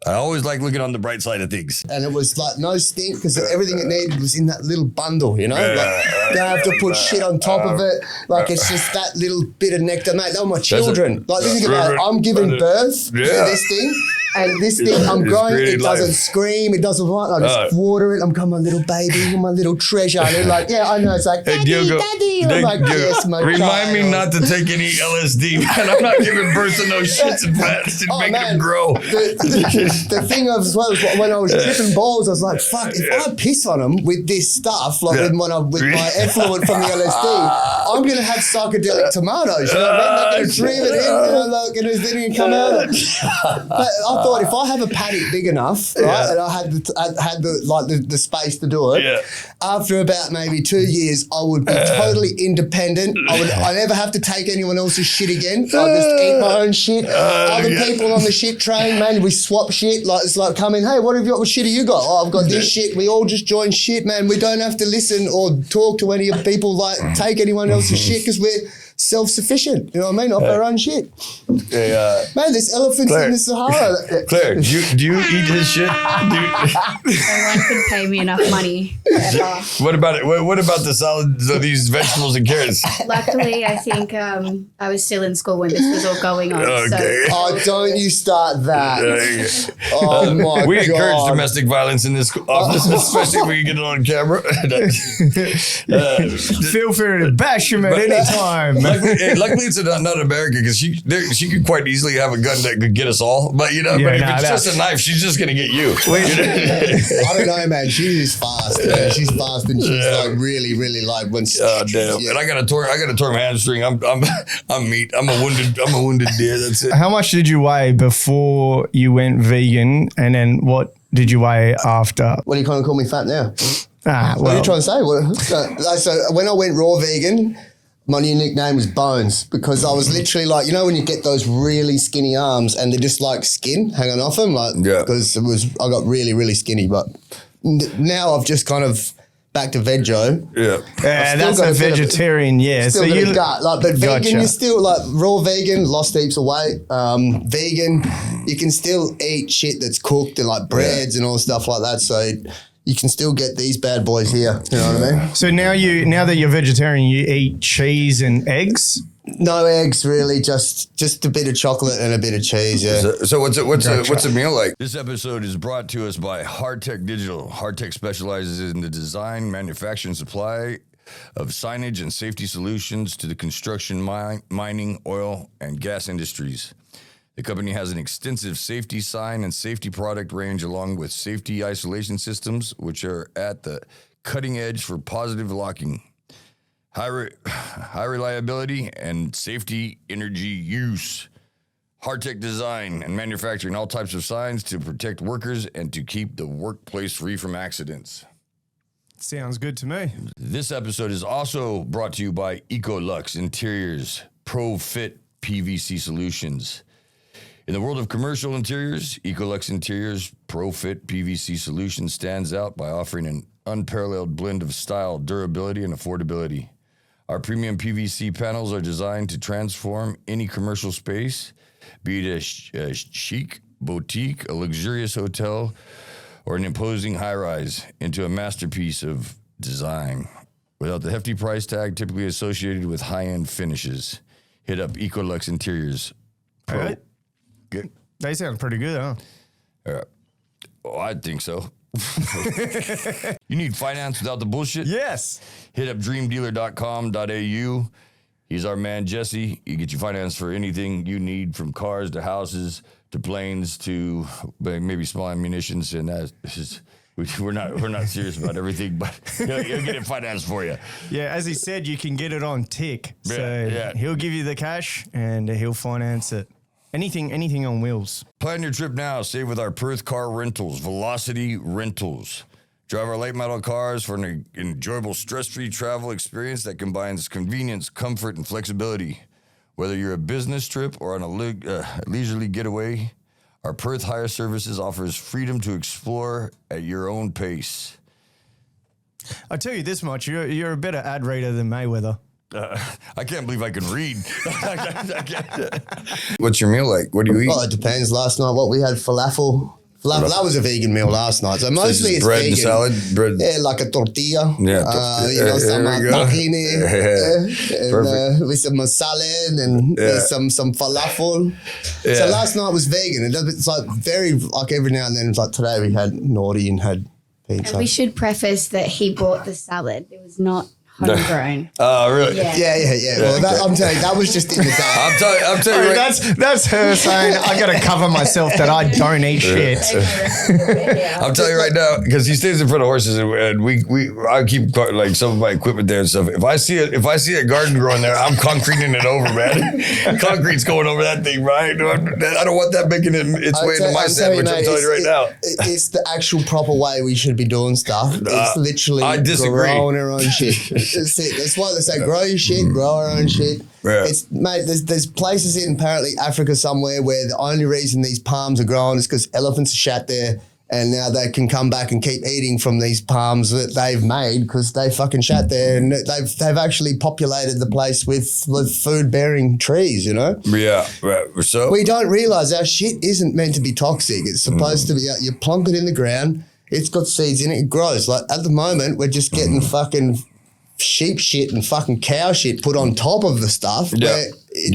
I always like looking on the bright side of things. And it was like no stink because everything it needed was in that little bundle, you know? Like, don't have to put shit on top of it. Like it's just that little bit of nectar. Mate, they were my children. Like think about it. I'm giving birth to this thing. And this thing, I'm growing, it doesn't scream, it doesn't want, I just water it. I'm going, my little baby, you're my little treasure. And they're like, yeah, I know. It's like, Daddy, Daddy. And I'm like, yes, my Remind me not to take any LSD, man. I'm not giving birth to no shits and fats and making them grow. The thing as well is when I was tripping balls, I was like, fuck, if I piss on them with this stuff, like with my effluent from the LSD, I'm going to have psychedelic tomatoes. You know what I mean? They're going to dream it in, you know, like, and it's going to come out. But I thought if I have a paddock big enough, right, and I had the space to do it, after about maybe 2 years, I would be totally independent. I never have to take anyone else's shit again. I just eat my own shit. Other people on the shit train, man, we swap shit. Like it's like coming, hey, what shit have you got? Oh, I've got this shit. We all just join shit, man. We don't have to listen or talk to any of people, like take anyone else's shit because we're self-sufficient, you know what I mean? Off our own shit. Man, there's elephants in the Sahara. Claire, do you eat his shit? No one could pay me enough money ever. What about it? What about the salads of these vegetables and carrots? Luckily, I think I was still in school when this was all going on. Okay. Oh, don't you start that. Oh, my God. We encourage domestic violence in this office, especially when you get it on camera. Feel free to bash him at any time. Luckily, it's not America because she could quite easily have a gun that could get us all. But if it's just a knife, she's just gonna get you. I don't know, man. She's fast. Man. She's fast and she's like really, really like when. Damn! And I got a torn hamstring. I'm meat. I'm a wounded deer. That's it. How much did you weigh before you went vegan, and then what did you weigh after? What are you kind of call me fat now? Well, what are you trying to say? So when I went raw vegan, my new nickname was Bones because I was literally like, you know, when you get those really skinny arms and they're just like skin hanging off them, like because I got really, really skinny. But now I've just kind of back to vego. Yeah, that's a vegetarian. Still got a gut, like, but vegan, you're still like raw vegan, lost heaps of weight. Vegan, you can still eat shit that's cooked and like breads and all stuff like that. So you can still get these bad boys here. You know what I mean? So now that you're vegetarian, you eat cheese and eggs? No eggs, really. Just a bit of chocolate and a bit of cheese. Yeah. So what's a meal like? This episode is brought to us by Hardtech Digital. Hardtech specializes in the design, manufacture, and supply of signage and safety solutions to the construction, mining, oil, and gas industries. The company has an extensive safety sign and safety product range along with safety isolation systems, which are at the cutting edge for positive locking, high reliability, and safety energy use. Hardtech design and manufacturing all types of signs to protect workers and to keep the workplace free from accidents. Sounds good to me. This episode is also brought to you by Ecolux Interiors Pro Fit PVC Solutions. In the world of commercial interiors, Ecolux Interiors Pro Fit PVC Solution stands out by offering an unparalleled blend of style, durability, and affordability. Our premium PVC panels are designed to transform any commercial space, be it a chic boutique, a luxurious hotel, or an imposing high-rise, into a masterpiece of design. Without the hefty price tag typically associated with high-end finishes. Hit up Ecolux Interiors Pro. All right. Good. They sound pretty good, huh? Oh, I think so. You need finance without the bullshit? Yes. Hit up dreamdealer.com.au. He's our man, Jesse. You get your finance for anything you need, from cars to houses to planes to maybe small ammunitions. And we're not serious about everything, but he'll get it financed for you. Yeah, as he said, you can get it on tick. So he'll give you the cash and he'll finance it. Anything on wheels. Plan your trip now. Save with our Perth car rentals, Velocity Rentals. Drive our late model cars for an enjoyable, stress-free travel experience that combines convenience, comfort, and flexibility. Whether you're a business trip or on a leisurely getaway, Our Perth Hire Services offers freedom to explore at your own pace. I tell you this much, you're a better ad reader than Mayweather. I can't believe I can read. What's your meal like? What do you eat? Well, it depends. Last night, what we had falafel. That was a vegan meal last night. So mostly it's bread vegan. And salad, bread. Yeah, like a tortilla. Yeah, some tahini with some salad and some falafel. Yeah. So last night was vegan. It's like very like every now and then. It's like today we had naughty and had pizza. And we should preface that he bought the salad. It was not homegrown. Oh, really? Yeah. Well, I'm telling you, that was just in the day. I'm telling you right. That's her saying, I got to cover myself that I don't eat shit. I'm telling you right now, because he stays in front of horses, and I keep like some of my equipment there and stuff. If I see a garden growing there, I'm concreting it over, man. Concrete's going over that thing, right? I don't want that making its way into my sandwich. I'm telling you right now. It's the actual proper way we should be doing stuff. It's literally growing our own shit. That's it. That's why they say grow your shit, grow our own shit. Yeah. There's places in apparently Africa somewhere where the only reason these palms are growing is because elephants are shat there, and now they can come back and keep eating from these palms that they've made because they fucking shat there, and they've actually populated the place with food bearing trees. You know. Yeah. Right. So we don't realize our shit isn't meant to be toxic. It's supposed to be. You plonk it in the ground. It's got seeds in it. It grows. Like at the moment, we're just getting fucking sheep shit and fucking cow shit put on top of the stuff. Yeah.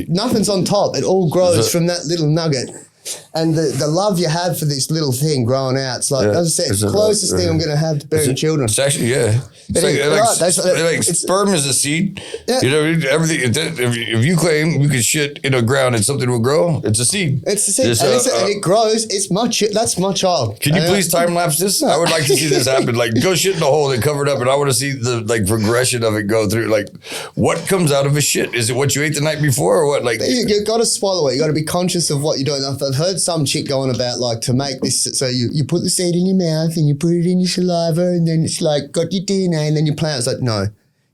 Nothing's on top. It all grows from that little nugget. And the love you have for this little thing growing out, it's like, as I said, it's the closest thing I'm going to have to bearing children. It's actually, It's sperm is a seed. Yeah. You know, everything. If you claim you can shit in the ground and something will grow, it's a seed. It's a seed. And it grows. It's my shit. That's my child. Can you please time lapse this? I would like to see this happen. Like, go shit in a hole and cover it up, and I want to see the progression of it go through. Like, what comes out of a shit? Is it what you ate the night before, or what? Like, you got to swallow it. You got to be conscious of what you're doing. I've heard some chick going about like to make this. So you put the seed in your mouth and you put it in your saliva, and then it's like got your DNA, and then you plant. It's like no,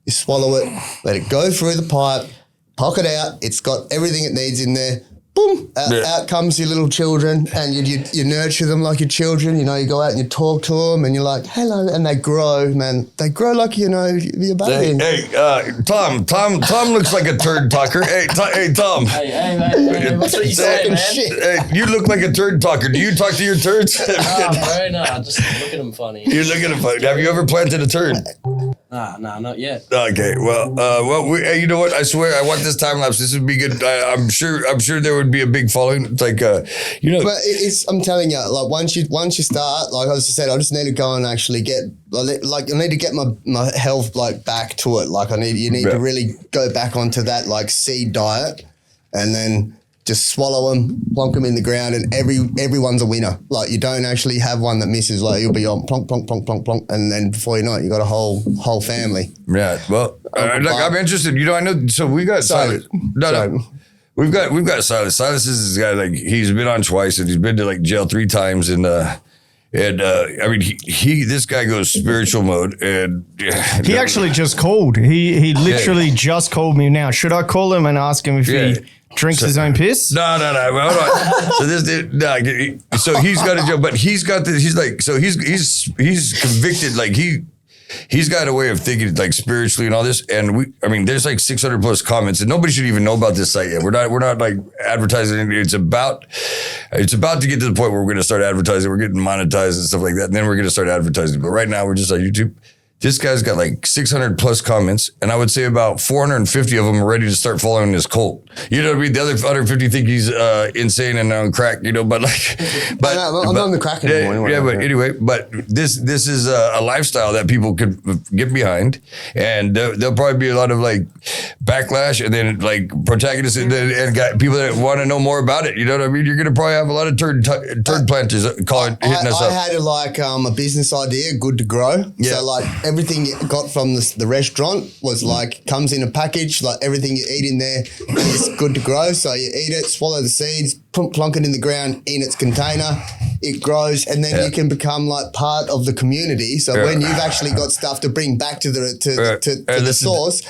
you swallow it, let it go through the pipe, pock it out. It's got everything it needs in there. Boom! Out comes your little children, and you nurture them like your children. You know, you go out and you talk to them, and you're like, hello, and they grow, man. They grow like, you know, your baby. Hey, Tom looks like a turd talker. Hey, Tom. Hey, man. What's what you saying, man? Hey, you look like a turd talker. Do you talk to your turds? Bro, no, just look at them funny. You look at them funny. Have you ever planted a turd? Nah, not yet. Okay, hey, you know what? I swear, I want this time lapse. This would be good. I'm sure there would be a big following. It's like, you know. But I'm telling you, like once you start, like as I said, I just need to go and actually I need to get my health like back to it. Like you need to really go back onto that like seed diet, and then just swallow them, plonk them in the ground, and everyone's a winner. Like you don't actually have one that misses. Like you'll be on plonk, plonk, plonk, plonk, plonk, and then before you know it, you got a whole family. Yeah. Well, I'm interested. You know, I know. So we got Silas. No. We've got Silas. Silas is this guy, like, he's been on twice, and he's been to like jail 3 times, and I mean, this guy goes spiritual mode, and he actually just called. He literally just called me now. Should I call him and ask him if he drinks his own piss? No. Well, hold on. So he's got a job, but he's got this. He's like, so he's convicted. Like he's got a way of thinking like spiritually and all this. And there's like 600 plus comments, and nobody should even know about this site yet. We're not like advertising. It's about to get to the point where we're going to start advertising. We're getting monetized and stuff like that. And then we're going to start advertising. But right now we're just on YouTube. This guy's got like 600 plus comments, and I would say about 450 of them are ready to start following his cult. You know what I mean? The other 150 think he's insane and on crack, you know, but I'm not on the crack anymore. But this is a lifestyle that people could get behind, and there'll probably be a lot of like backlash, and then like protagonists and got people that want to know more about it. You know what I mean? You're going to probably have a lot of turd planters hitting us up. I had like a business idea, good to grow. Yeah. So like everything you got from the restaurant was like comes in a package. Like everything you eat in there is good to grow. So you eat it, swallow the seeds, plonk it in the ground in its container. It grows, and then you can become like part of the community. So when you've actually got stuff to bring back to the source.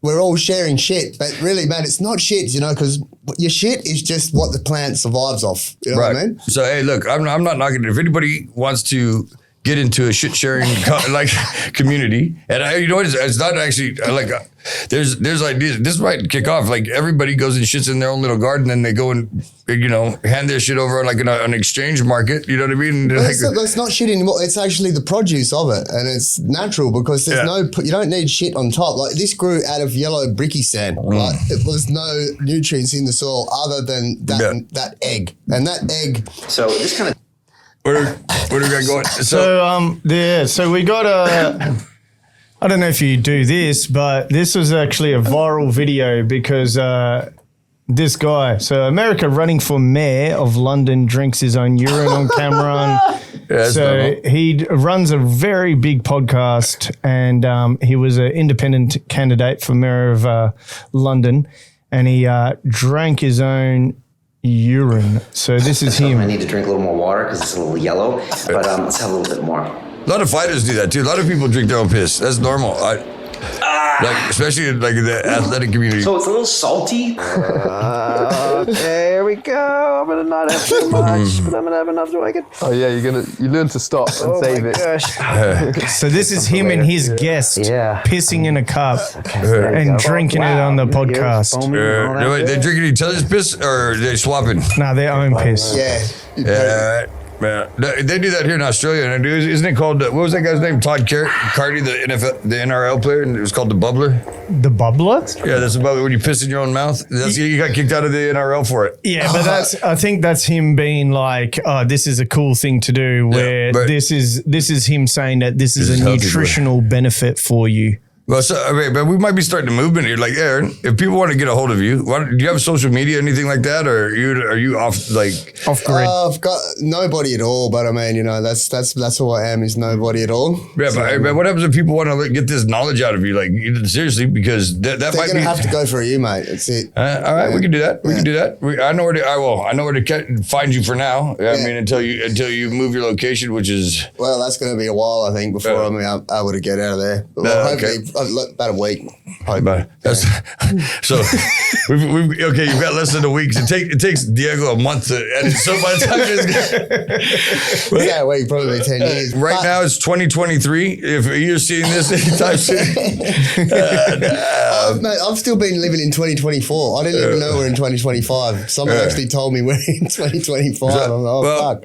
we're all sharing shit, but really, man, it's not shit, you know, because your shit is just what the plant survives off. You know what I mean? So, hey, look, I'm not knocking it. If anybody wants to get into a shit sharing community, and you know what? It's not actually like there's ideas. This might kick off. Like everybody goes and shits in their own little garden, and they go and hand their shit over on like an exchange market. You know what I mean? It's not shit anymore. It's actually the produce of it, and it's natural because there's you don't need shit on top. Like this grew out of yellow bricky sand. Right? It was no nutrients in the soil other than that egg, and that egg. So this kind of. Where do we got going? So we got I don't know if you do this, but this was actually a viral video because this guy, so America running for mayor of London drinks his own urine on camera. He runs a very big podcast, and he was an independent candidate for mayor of London, and he drank his own urine. So this is him. I need to drink a little more water because it's a little yellow, but let's have a little bit more. A lot of fighters do that too. A lot of people drink their own piss. That's normal. Especially in like the athletic community. So it's a little salty. There we go. I'm gonna not have too much, but I'm gonna have enough so I can. Oh yeah, you learn to stop and save it. So this is him and his guest pissing in a cup and drinking it on the podcast. They drinking each other's piss or are they swapping? No, their own piss. Yeah. Man, they do that here in Australia, and isn't it called? What was that guy's name? Todd Carty, the NRL player, and it was called the bubbler. The bubbler? Yeah, that's the bubbler when you piss in your own mouth. You got kicked out of the NRL for it. Yeah, but I think that's him being like, "Oh, this is a cool thing to do." Where this is him saying that this is a nutritional benefit for you. Well, but we might be starting a movement here. Like, Aaron, if people want to get a hold of you, do you have social media, anything like that, or are you off grid? I've got nobody at all, but I mean, that's all I am is nobody at all. Yeah, but what happens if people want to get this knowledge out of you? Like, seriously, because that might be. They're gonna have to go for you, mate. That's it. All right, we can do that. We can do that. I know where to find you for now. I mean, until you move your location, which is. Well, that's going to be a while, I think, before I'm able to get out of there. Well, hopefully. About a week. So you've got less than a week. It takes Diego a month to edit. So by the time wait, probably 10 years. Right now it's 2023. If you're seeing this anytime soon, mate, I've still been living in 2024. I didn't even know we're in 2025. Someone actually told me we're in 2025. Fuck.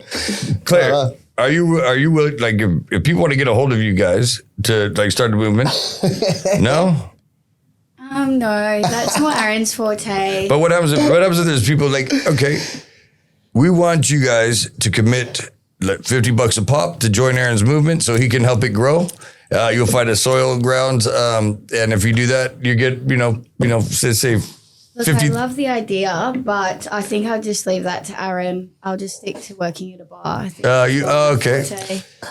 Claire. Are you willing, like, if people want to get a hold of you guys to like start the movement? No? No, that's not Aaron's forte. But what happens if there's people like, okay, we want you guys to commit like $50 a pop to join Aaron's movement so he can help it grow. You'll find a soil ground, and if you do that, you get, say. Look, 50. I love the idea, but I think I'll just leave that to Aaron. I'll just stick to working at a bar. Okay.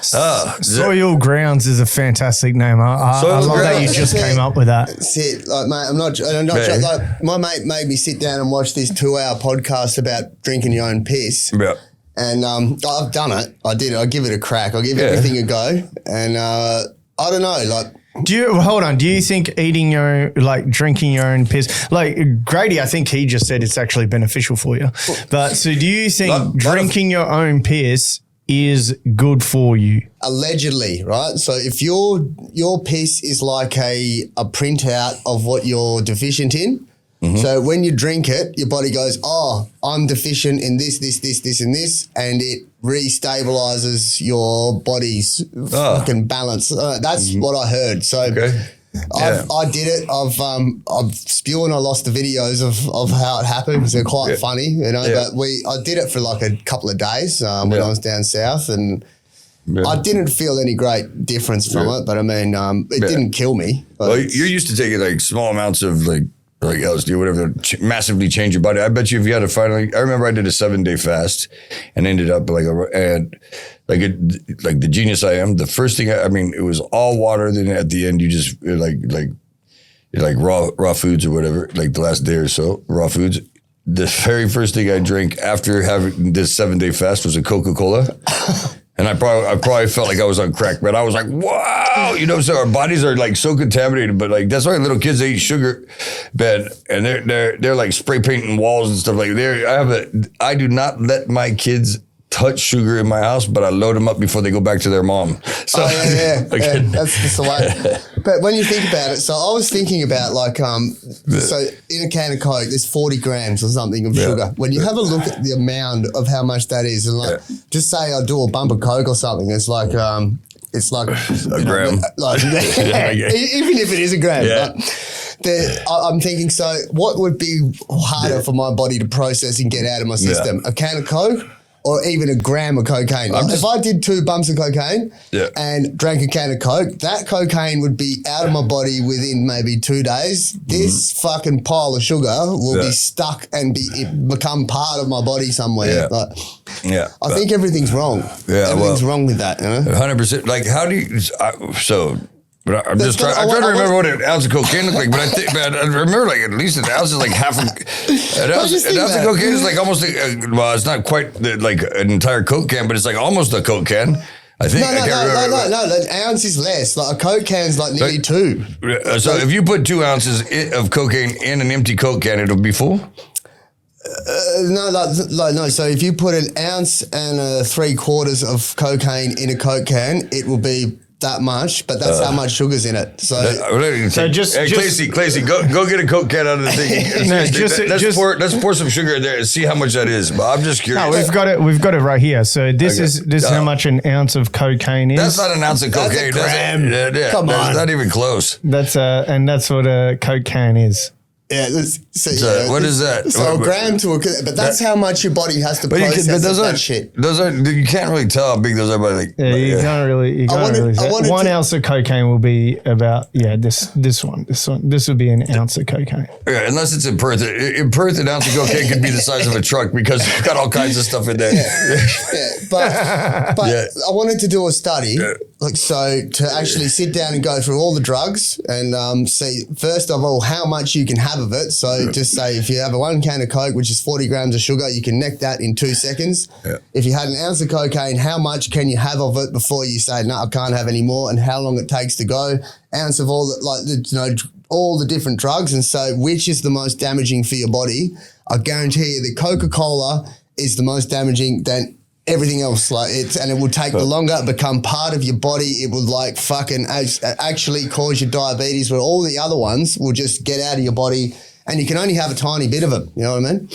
Soil Grounds is a fantastic name. I love that you just came up with that. That's it. Like, mate, I'm not like, my mate made me sit down and watch this 2-hour podcast about drinking your own piss. Yeah. And I've done it. I did it. I give it a crack. I give everything a go. And I don't know, like. Do you think drinking your own piss, like Grady, I think he just said it's actually beneficial for you. But so do you think drinking your own piss is good for you? Allegedly, right? So if your piss is like a printout of what you're deficient in, so when you drink it, your body goes, oh, I'm deficient in this, and this, and it restabilizes your body's fucking balance. That's what I heard. So I did it. I've spewed. I lost the videos of how it happened because they're quite funny, But I did it for like a couple of days when I was down south, and I didn't feel any great difference from it. But I mean, it didn't kill me. Well, you're used to taking like small amounts of like LSD or whatever, massively change your body. I bet you if you had to finally, I remember I did a 7-day fast and ended up like the genius I am. The first thing, it was all water. Then at the end, you just like raw foods or whatever, like the last day or so, raw foods. The very first thing I drank after having this 7-day fast was a Coca-Cola. And I probably felt like I was on crack, but I was like, wow, you know, so our bodies are like so contaminated, but like, that's why little kids, they eat sugar, Ben, and they're like spray painting walls and stuff like that. I do not let my kids touch sugar in my house, but I load them up before they go back to their mom. So yeah, that's the way. But when you think about it, so I was thinking about like, so in a can of Coke, there's 40 grams or something of sugar. When you have a look at the amount of how much that is, and like, just say I do a bump of Coke or something, it's like a gram. Like, even if it is a gram. Yeah. I'm thinking, so what would be harder for my body to process and get out of my system? A can of Coke? Or even a gram of cocaine. If I did 2 bumps of cocaine and drank a can of Coke, that cocaine would be out of my body within maybe 2 days. This fucking pile of sugar will be stuck and become part of my body somewhere. I think everything's wrong. Everything's wrong with that. You know? 100%. Like, how do you? But I'm just trying to remember what an ounce of cocaine looked like. But I remember like at least an ounce is like half an ounce of cocaine is like almost well, it's not quite like an entire Coke can, but it's like almost a Coke can. I think. No. An ounce is less. Like a Coke can's like nearly 2. So if you put 2 ounces of cocaine in an empty Coke can, it'll be full. No. So if you put an ounce and 3/4 of cocaine in a Coke can, it will be that much, but that's how much sugar's in it. So just Clacy, go get a Coke can out of the thing. Let's pour some sugar in there and see how much that is. But I'm just curious. No, we've got it right here. So this is how much an ounce of cocaine is. That's not an ounce of cocaine. That's a gram. Come on, not even close. That's what a Coke can is. Yeah, what is that? So a gram to but that's how much your body has to process that shit. Those are, you can't really tell how big those are, but like, you can't really say. 1 ounce of cocaine will be about, this one. This would be an ounce of cocaine. Yeah, unless it's in Perth. In Perth, an ounce of cocaine could be the size of a truck because it's got all kinds of stuff in there. But I wanted to do a study, to actually sit down and go through all the drugs and see, first of all, how much you can have of it. So just say if you have 1 can of Coke, which is 40 grams of sugar, you can neck that in 2 seconds. If you had an ounce of cocaine, how much can you have of it before you say, no, I can't have any more, and how long it takes to go? Ounce of all the different drugs, and so which is the most damaging for your body? I guarantee you that Coca-Cola is the most damaging than everything else, and it will take the longer, become part of your body. It will actually cause you diabetes, where all the other ones will just get out of your body, and you can only have a tiny bit of it. You know what I mean?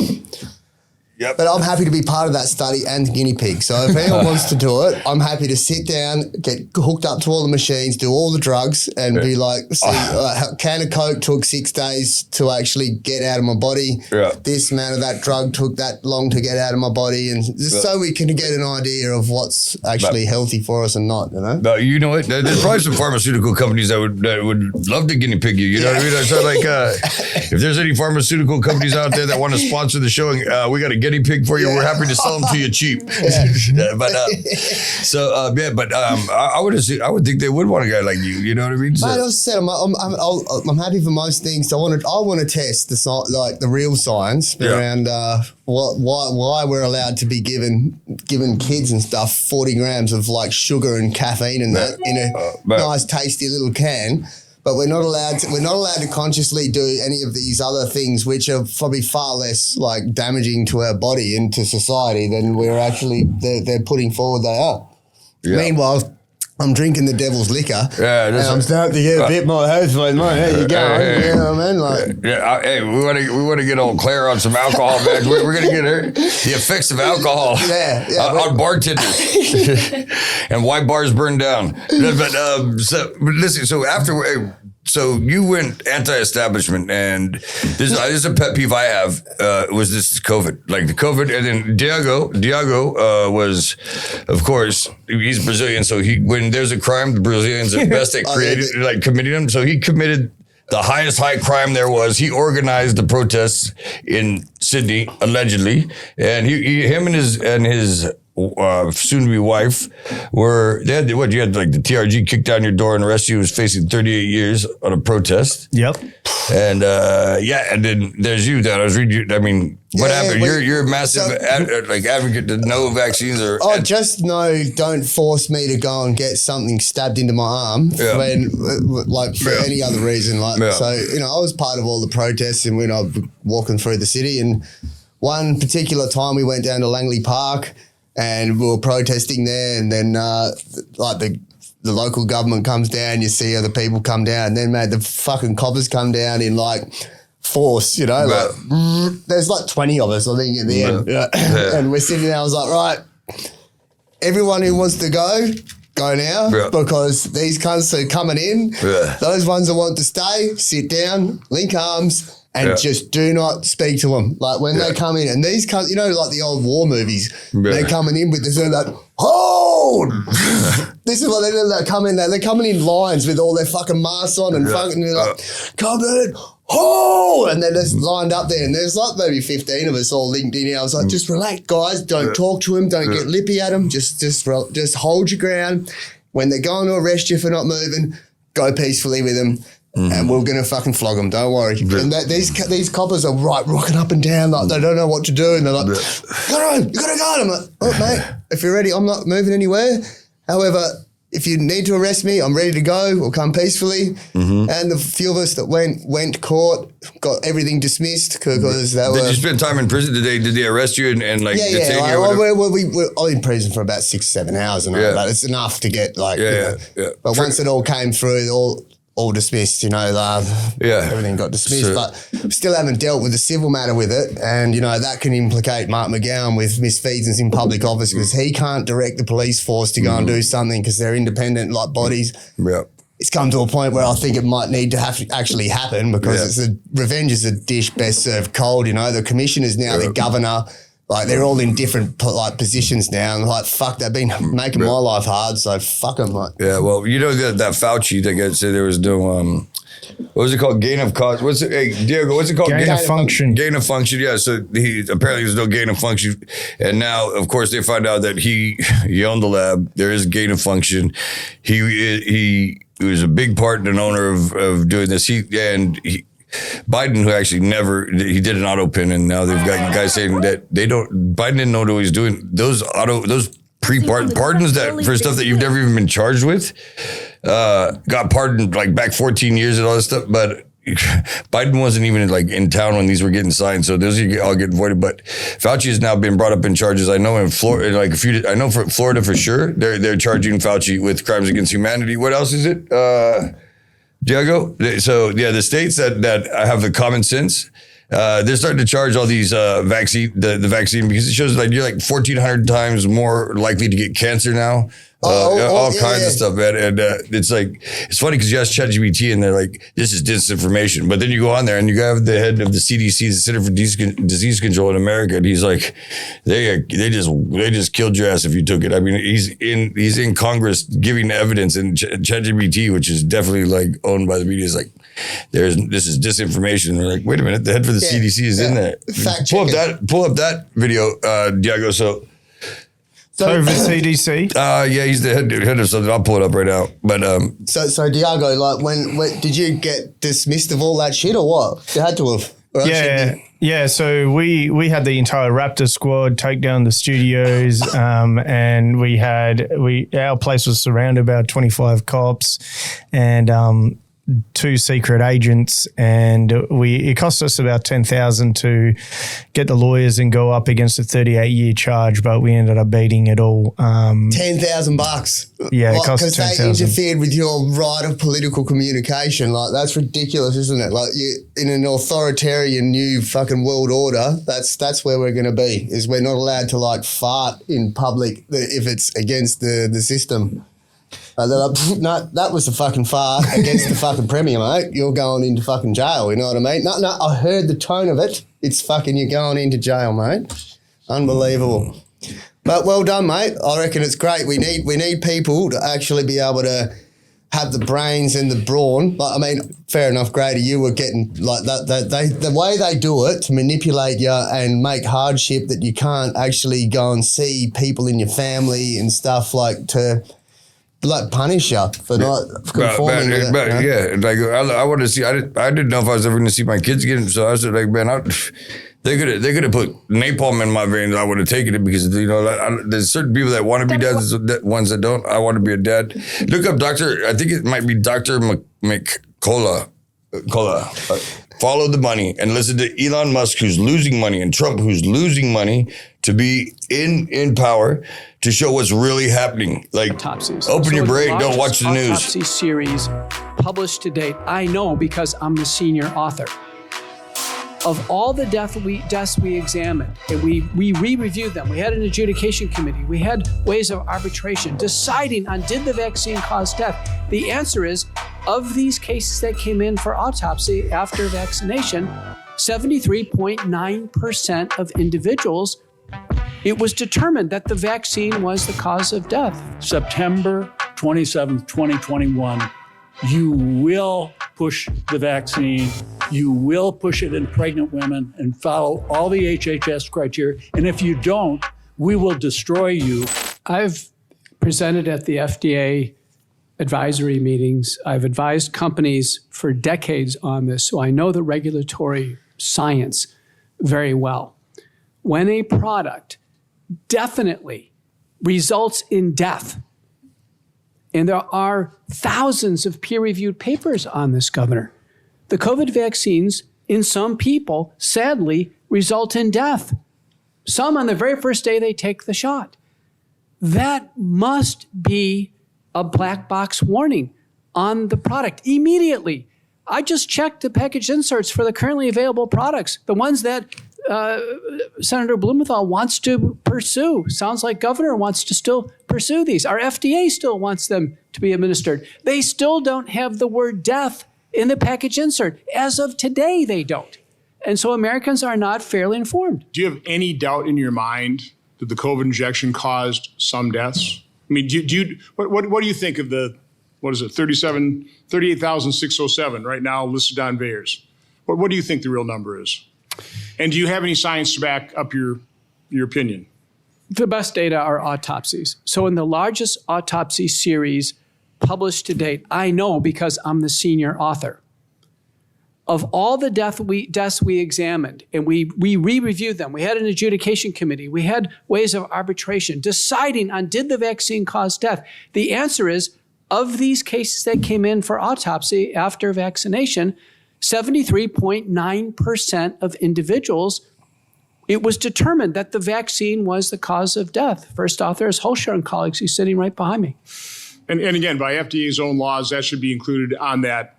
Yep. But I'm happy to be part of that study and guinea pig. So if anyone wants to do it, I'm happy to sit down, get hooked up to all the machines, do all the drugs, and be like, a can of Coke took 6 days to actually get out of my body. This amount of that drug took that long to get out of my body, and just so we can get an idea of what's actually healthy for us and not. You know. But you know what? There's probably some pharmaceutical companies that would love to guinea pig you. You know what I mean? So like, if there's any pharmaceutical companies out there that want to sponsor the show, we got a guinea pig for you. We're happy to sell them to you cheap. I would think they would want a guy like you. You know what I mean? So, mate, I said I'm happy for most things. I want to test the real science around why we're allowed to be given kids and stuff 40 grams of like sugar and caffeine and that in a nice tasty little can. But we're not allowed to consciously do any of these other things, which are probably far less like damaging to our body and to society than they're putting forward they are. Yeah. Meanwhile, I'm drinking the devil's liquor, and I'm starting to get a bit more healthful. Mate, how you going? You know what I mean? We want to get old Claire on some alcohol, man. We're gonna get her the effects of alcohol on bartenders and why bars burn down. But listen, so after. So you went anti-establishment, and this is a pet peeve I have. Was this COVID, like the COVID, and then Diago was, of course, he's Brazilian. So when there's a crime, the Brazilians are best at committing them. So he committed the highest high crime there was. He organized the protests in Sydney, allegedly, and him and his soon-to-be wife were, you had like the TRG kicked down your door and arrested you, was facing 38 years on a protest. Yep. And and then there's you that I was reading. I mean, what happened? You're a massive advocate to no vaccines or. Oh, just no! Don't force me to go and get something stabbed into my arm when, for any other reason. So I was part of all the protests and when I was walking through the city. And one particular time we went down to Langley Park and we were protesting there, and then the local government comes down, you see other people come down, and then, mate, the fucking coppers come down in, force, there's 20 of us, I think, at the end. And we're sitting there, I was like, right, everyone who wants to go now, because these cunts are coming in. Those ones that want to stay, sit down, link arms, and just do not speak to them. When they come in, and these cunts, like the old war movies, they're coming in with this, they're like, hold! This is what they're coming. They're coming in lines with all their fucking masks on and fucking, they're like, come in, hold! And they're just lined up there, and there's maybe 15 of us all linked in here. I was like, just relax, guys. Don't talk to them. Don't get lippy at them. Just hold your ground. When they're going to arrest you for not moving, go peacefully with them. And we're going to fucking flog them, don't worry. And these coppers are rocking up and down they don't know what to do. And they're like, you gotta go. And I'm like, oh, mate, if you're ready, I'm not moving anywhere. However, if you need to arrest me, I'm ready to go. We'll come peacefully. And the few of us that went to court got everything dismissed because they were... Did you spend time in prison? Did they arrest you and detain you? I was in prison for about 6-7 hours and all that. It's enough to get But once it all came through, all dismissed, everything got dismissed, but still haven't dealt with the civil matter with it. And, that can implicate Mark McGowan with misfeasance in public office because he can't direct the police force to go and do something because they're independent bodies. It's come to a point where I think it might need to have to actually happen because revenge is a dish best served cold. The commissioner's now the governor. They're all in different positions now, and fuck, they've been making my life hard. So fuck them. Yeah, well, that Fauci that said there was no what was it called? Gain of cause. Diego, what's it called? Gain of function. Gain of function. Yeah. So apparently there's no gain of function, and now of course they find out that he owned the lab. There is gain of function. He was a big part and owner of doing this. Biden, who actually he did an auto pin, and now they've got guys saying that Biden didn't know what he was doing. Those pardons that for stuff that you've never even been charged with, got pardoned back 14 years and all this stuff. But Biden wasn't even in town when these were getting signed, so those all get voided. But Fauci has now been brought up in charges. I know in Florida, I know for Florida for sure, they're charging Fauci with crimes against humanity. What else is it? Diego? So, the states that have the common sense, they're starting to charge all these vaccine because it shows you're 1,400 times more likely to get cancer now. All kinds of stuff, man. And it's funny because you ask ChatGPT and they're like, this is disinformation. But then you go on there and you have the head of the CDC, the Center for Disease Control in America, and he's like, they just killed your ass if you took it. I mean, he's in Congress giving evidence, and ChatGPT, which is definitely owned by the media, is like, this is disinformation. And they're like, wait a minute, the head for the CDC is in there. Pull up that video, Diego. So over CDC? He's the head of something. I'll pull it up right now. But so Diego, when did you get dismissed of all that shit or what? You had to have. Yeah. So we had the entire Raptor squad take down the studios, and our place was surrounded by about 25 cops, and 2 secret agents, and it cost us about $10,000 to get the lawyers and go up against a 38-year charge, but we ended up beating it all. $10,000. Yeah, it cost because they interfered with your right of political communication. That's ridiculous, isn't it? You in an authoritarian new fucking world order. That's where we're going to be. Is we're not allowed to fart in public if it's against the system. No, that was a fucking fart against the fucking premier, mate. You're going into fucking jail, you know what I mean? No, I heard the tone of it. It's fucking, you're going into jail, mate. Unbelievable. But well done, mate. I reckon it's great. We need people to actually be able to have the brains and the brawn. But I mean, fair enough, Grady, you were getting like that. The way they do it to manipulate you and make hardship that you can't actually go and see people in your family and stuff like to like punish you for not conforming to that. Yeah, like I want to see. I didn't know if I was ever going to see my kids get it. So I said, like, man, they could have put napalm in my veins. I would have taken it because there's certain people that want to be dads, ones that don't. I want to be a dad. Look up Doctor. I think it might be Dr. McCullough. Follow the money and listen to Elon Musk, who's losing money, and Trump, who's losing money to be in power to show what's really happening. Like, autopsies. Open your brain, don't watch the news. Autopsy series published to date. I know because I'm the senior author. Of all the deaths we examined, and we re-reviewed them. We had an adjudication committee. We had ways of arbitration deciding on did the vaccine cause death. The answer is, of these cases that came in for autopsy after vaccination, 73.9% of individuals, it was determined that the vaccine was the cause of death. September 27th, 2021, you will push the vaccine. You will push it in pregnant women and follow all the HHS criteria. And if you don't, we will destroy you. I've presented at the FDA advisory meetings. I've advised companies for decades on this, so I know the regulatory science very well. When a product definitely results in death, and there are thousands of peer-reviewed papers on this, Governor, the COVID vaccines in some people, sadly, result in death. Some on the very first day they take the shot. That must be a black box warning on the product immediately. I just checked the package inserts for the currently available products, the ones that Senator Blumenthal wants to pursue. Sounds like Governor wants to still pursue these. Our FDA still wants them to be administered. They still don't have the word death in the package insert. As of today, they don't. And so Americans are not fairly informed. Do you have any doubt in your mind that the COVID injection caused some deaths? I mean, what do you think of the, 38,607 right now listed on VAERS? What do you think the real number is? And do you have any science to back up your opinion? The best data are autopsies. So in the largest autopsy series published to date, I know because I'm the senior author. Of all the deaths we examined, and we re-reviewed them, we had an adjudication committee, we had ways of arbitration deciding on did the vaccine cause death. The answer is, of these cases that came in for autopsy after vaccination, 73.9% of individuals, it was determined that the vaccine was the cause of death. First author is Holscher and colleagues. He's sitting right behind me. And again, by FDA's own laws, that should be included on that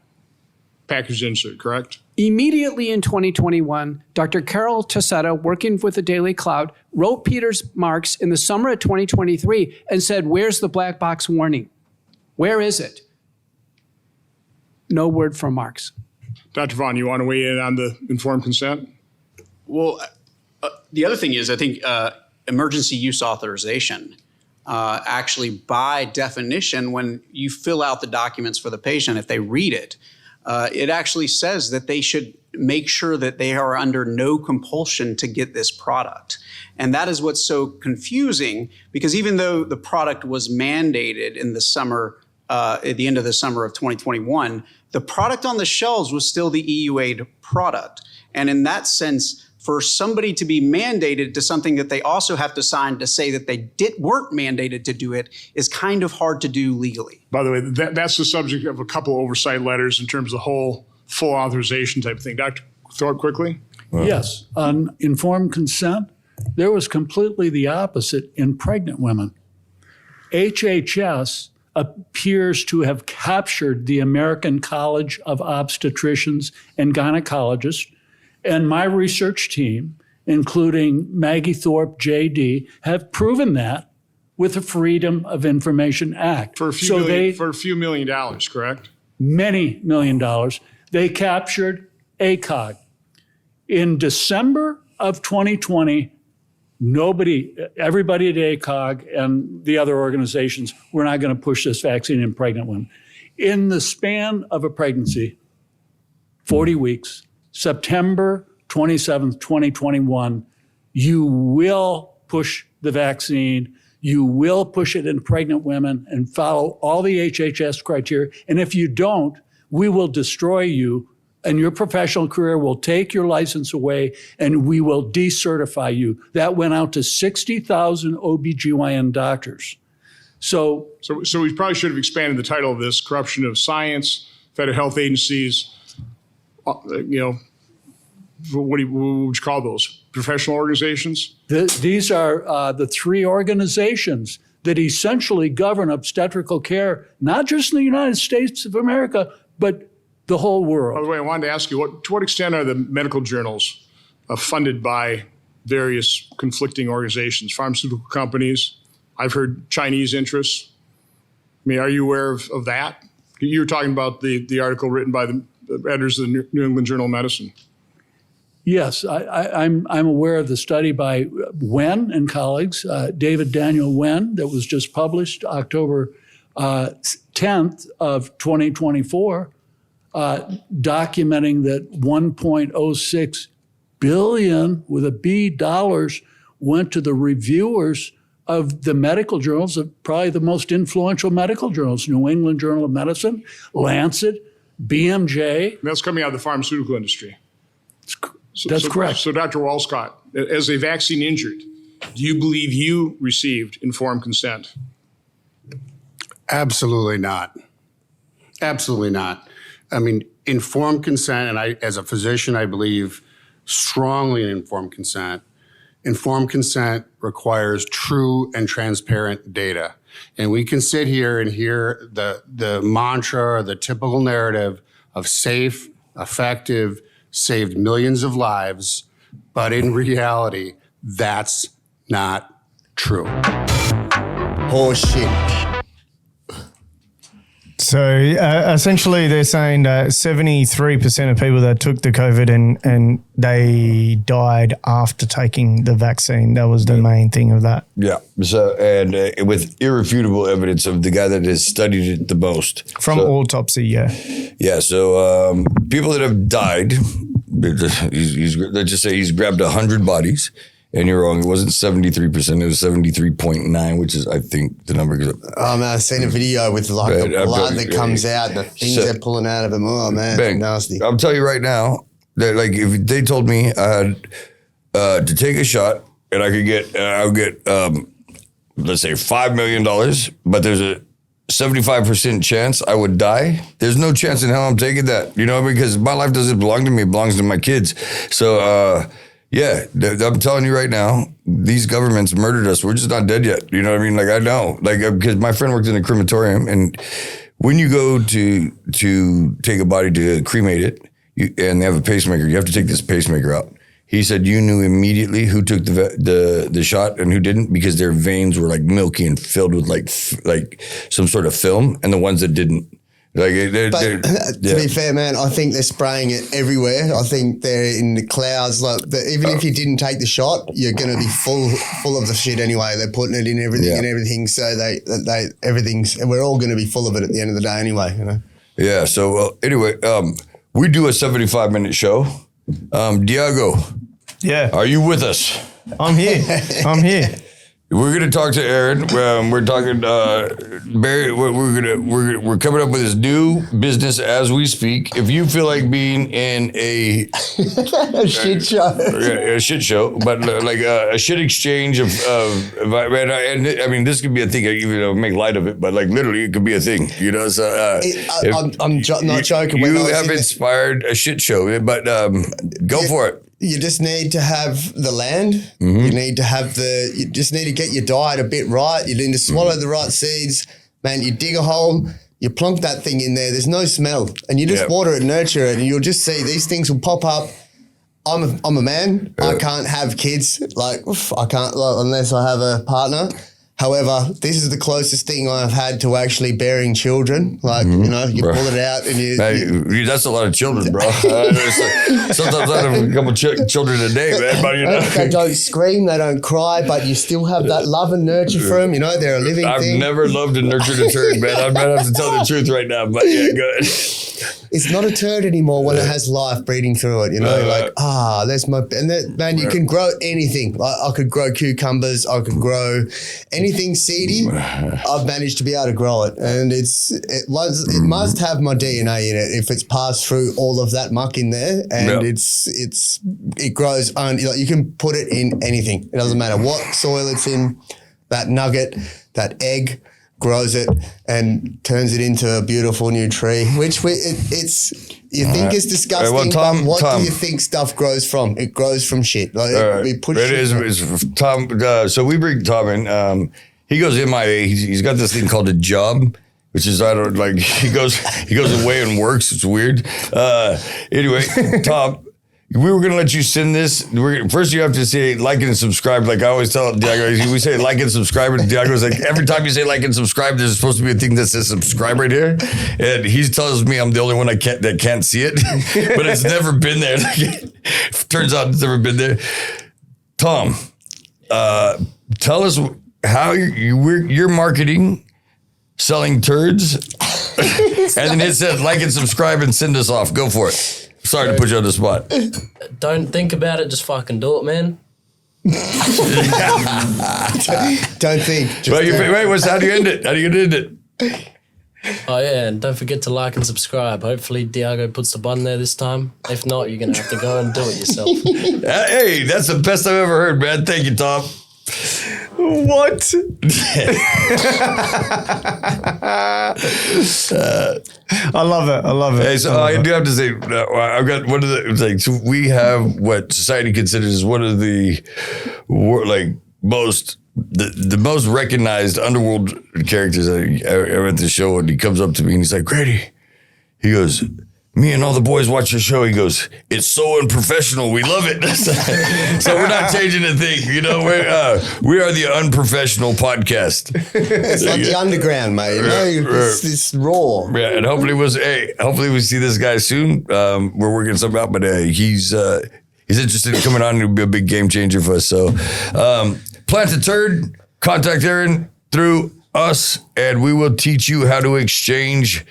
package insert, correct? Immediately in 2021, Dr. Carol Tassetta, working with the Daily Cloud, wrote Peter's Marks in the summer of 2023 and said, where's the black box warning? Where is it? No word from Marks. Dr. Vaughn, you want to weigh in on the informed consent? Well, the other thing is, I think emergency use authorization, actually by definition, when you fill out the documents for the patient, if they read it, it actually says that they should make sure that they are under no compulsion to get this product. And that is what's so confusing, because even though the product was mandated in the summer, at the end of the summer of 2021, the product on the shelves was still the EUA product. And in that sense, for somebody to be mandated to something that they also have to sign to say that they weren't mandated to do it is kind of hard to do legally. By the way, that's the subject of a couple oversight letters in terms of the whole full authorization type of thing. Dr. Thorpe, quickly? Yes, on informed consent, there was completely the opposite in pregnant women. HHS appears to have captured the American College of Obstetricians and Gynecologists, and my research team, including Maggie Thorpe, JD, have proven that with the Freedom of Information Act. For a few $1 million, correct? Many $1 million. They captured ACOG. In December of 2020, everybody at ACOG and the other organizations, we're not going to push this vaccine in pregnant women. In the span of a pregnancy, 40 weeks, September 27th, 2021, you will push the vaccine. You will push it in pregnant women and follow all the HHS criteria. And if you don't, we will destroy you and your professional career will take your license away and we will decertify you. That went out to 60,000 OBGYN doctors. So we probably should have expanded the title of this: corruption of science, federal health agencies. What would you call those? Professional organizations? These are the three organizations that essentially govern obstetrical care, not just in the United States of America, but the whole world. By the way, I wanted to ask you, to what extent are the medical journals funded by various conflicting organizations, pharmaceutical companies? I've heard Chinese interests. I mean, are you aware of that? You were talking about the article written by the editors of the New England Journal of Medicine. Yes, I'm aware of the study by Wen and colleagues, David Daniel Wen, that was just published October 10th of 2024, documenting that 1.06 billion with a B dollars went to the reviewers of the medical journals, of probably the most influential medical journals: New England Journal of Medicine, Lancet, BMJ. And that's coming out of the pharmaceutical industry. That's correct. So Dr. Walscott, as a vaccine injured, do you believe you received informed consent? Absolutely not. Absolutely not. I mean, informed consent, and I, as a physician, I believe strongly in informed consent. Informed consent requires true and transparent data. And we can sit here and hear the mantra or the typical narrative of safe, effective, saved millions of lives, but in reality, that's not true. Horseshit. So essentially, they're saying that 73% of people that took the COVID and they died after taking the vaccine. That was the main thing of that. Yeah. So and with irrefutable evidence of the guy that has studied it the most from autopsy. Yeah. Yeah. So people that have died, let's just say he's grabbed 100 bodies. And you're wrong. It wasn't 73%. It was 73.9, which is, I think, the number. Oh, man, I've seen a video with the blood that comes out and the things they're pulling out of him. Oh, man, it's nasty. I'll tell you right now that, like, if they told me I had to take a shot and I could get, I would get, let's say, $5 million, but there's a 75% chance I would die. There's no chance in hell I'm taking that, because my life doesn't belong to me. It belongs to my kids. So, yeah, I'm telling you right now, these governments murdered us. We're just not dead yet. You know what I mean? Like, I know. Like, because my friend worked in a crematorium, and when you go to take a body to cremate it, and they have a pacemaker, you have to take this pacemaker out. He said you knew immediately who took the shot and who didn't, because their veins were like milky and filled with like some sort of film, and the ones that didn't. To be fair, man, I think they're spraying it everywhere. I think they're in the clouds. Even if you didn't take the shot, you're going to be full of the shit anyway. They're putting it in everything and everything. So and we're all going to be full of it at the end of the day anyway. Yeah. So anyway, we do a 75-minute show. Diego. Yeah. Are you with us? I'm here. I'm here. We're going to talk to Aaron. We're talking Barry. We're coming up with this new business as we speak. If you feel like being in a shit show, a shit show, but like a shit exchange of and I mean, this could be a thing. Even make light of it, but like literally, it could be a thing. So I'm not joking. You have inspired a shit show, but go for it. You just need to have the land. Mm-hmm. You just need to get your diet a bit right. You need to swallow the right seeds. Man, you dig a hole, you plunk that thing in there. There's no smell. And you just water it, nurture it, and you'll just see these things will pop up. I'm a man. I can't have kids. I can't unless I have a partner. However, this is the closest thing I've had to actually bearing children. Like, you know, you pull it out and you that's a lot of children, bro. Sometimes I have a couple children a day, man. But, you know. They don't scream, they don't cry, but you still have that love and nurture for them. You know, they're a living thing. I've never loved and nurtured a turd, man. I might have to tell the truth right now, but yeah, go ahead. It's not a turd anymore when it has life breathing through it. You know, there's my, and that, man, you can grow anything. Like, I could grow cucumbers, I could grow anything seedy. I've managed to be able to grow it, and it must have my DNA in it if it's passed through all of that muck in there, and it grows. Like, you can put it in anything. It doesn't matter what soil it's in. That nugget, that egg, grows it and turns it into a beautiful new tree, which you think is disgusting, but what do you think stuff grows from? It grows from shit. Like, we put shit. Tom, so we bring Tom in. He goes MIA. He's got this thing called a job, which is, he goes away and works. It's weird. Anyway, Tom, we were going to let you send this. First, you have to say like and subscribe. Like I always tell Diago, we say like and subscribe. And Diago's like, every time you say like and subscribe, there's supposed to be a thing that says subscribe right here. And he tells me I'm the only one that can't see it. But it's never been there. Turns out it's never been there. Tom, tell us how you're marketing, selling turds. And then it says like and subscribe and send us off. Go for it. Sorry to put you on the spot. Don't think about it. Just fucking do it, man. Don't think. How do you end it? How do you end it? Oh, yeah, and don't forget to like and subscribe. Hopefully, Diago puts the button there this time. If not, you're going to have to go and do it yourself. Hey, that's the best I've ever heard, man. Thank you, Tom. What? I love it. Hey, so I do have to say, I've got one of the things. We have what society considers one of the most recognized underworld characters. I went to the show and he comes up to me and he's like, Grady, he goes, me and all the boys watch your show. He goes, it's so unprofessional. We love it. So we're not changing a thing. You know, we are the unprofessional podcast. It's like the underground, mate. You know, it's raw. Yeah, and hopefully we see this guy soon. We're working something out, but he's interested in coming on and be a big game changer for us. So plant a turd, contact Aaron through us, and we will teach you how to exchange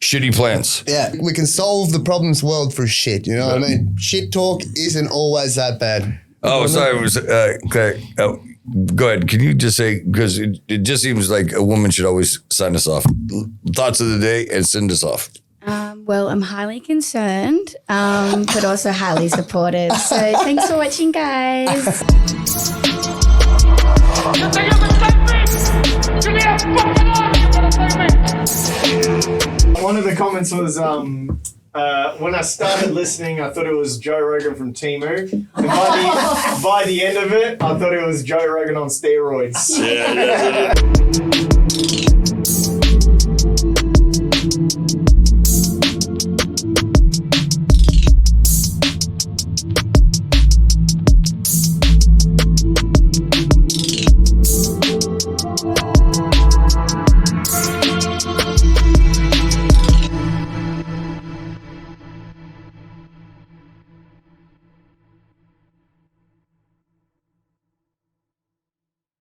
shitty plants. Yeah, we can solve the problems world for shit. You know what I mean? Shit talk isn't always that bad. Oh, sorry. Okay. Go ahead. Can you just say, because it just seems like a woman should always sign us off. Thoughts of the day and send us off. Well, I'm highly concerned, but also highly supportive. So thanks for watching, guys. One of the comments was, when I started listening, I thought it was Joe Rogan from Temu. And by the end of it, I thought it was Joe Rogan on steroids. Yeah.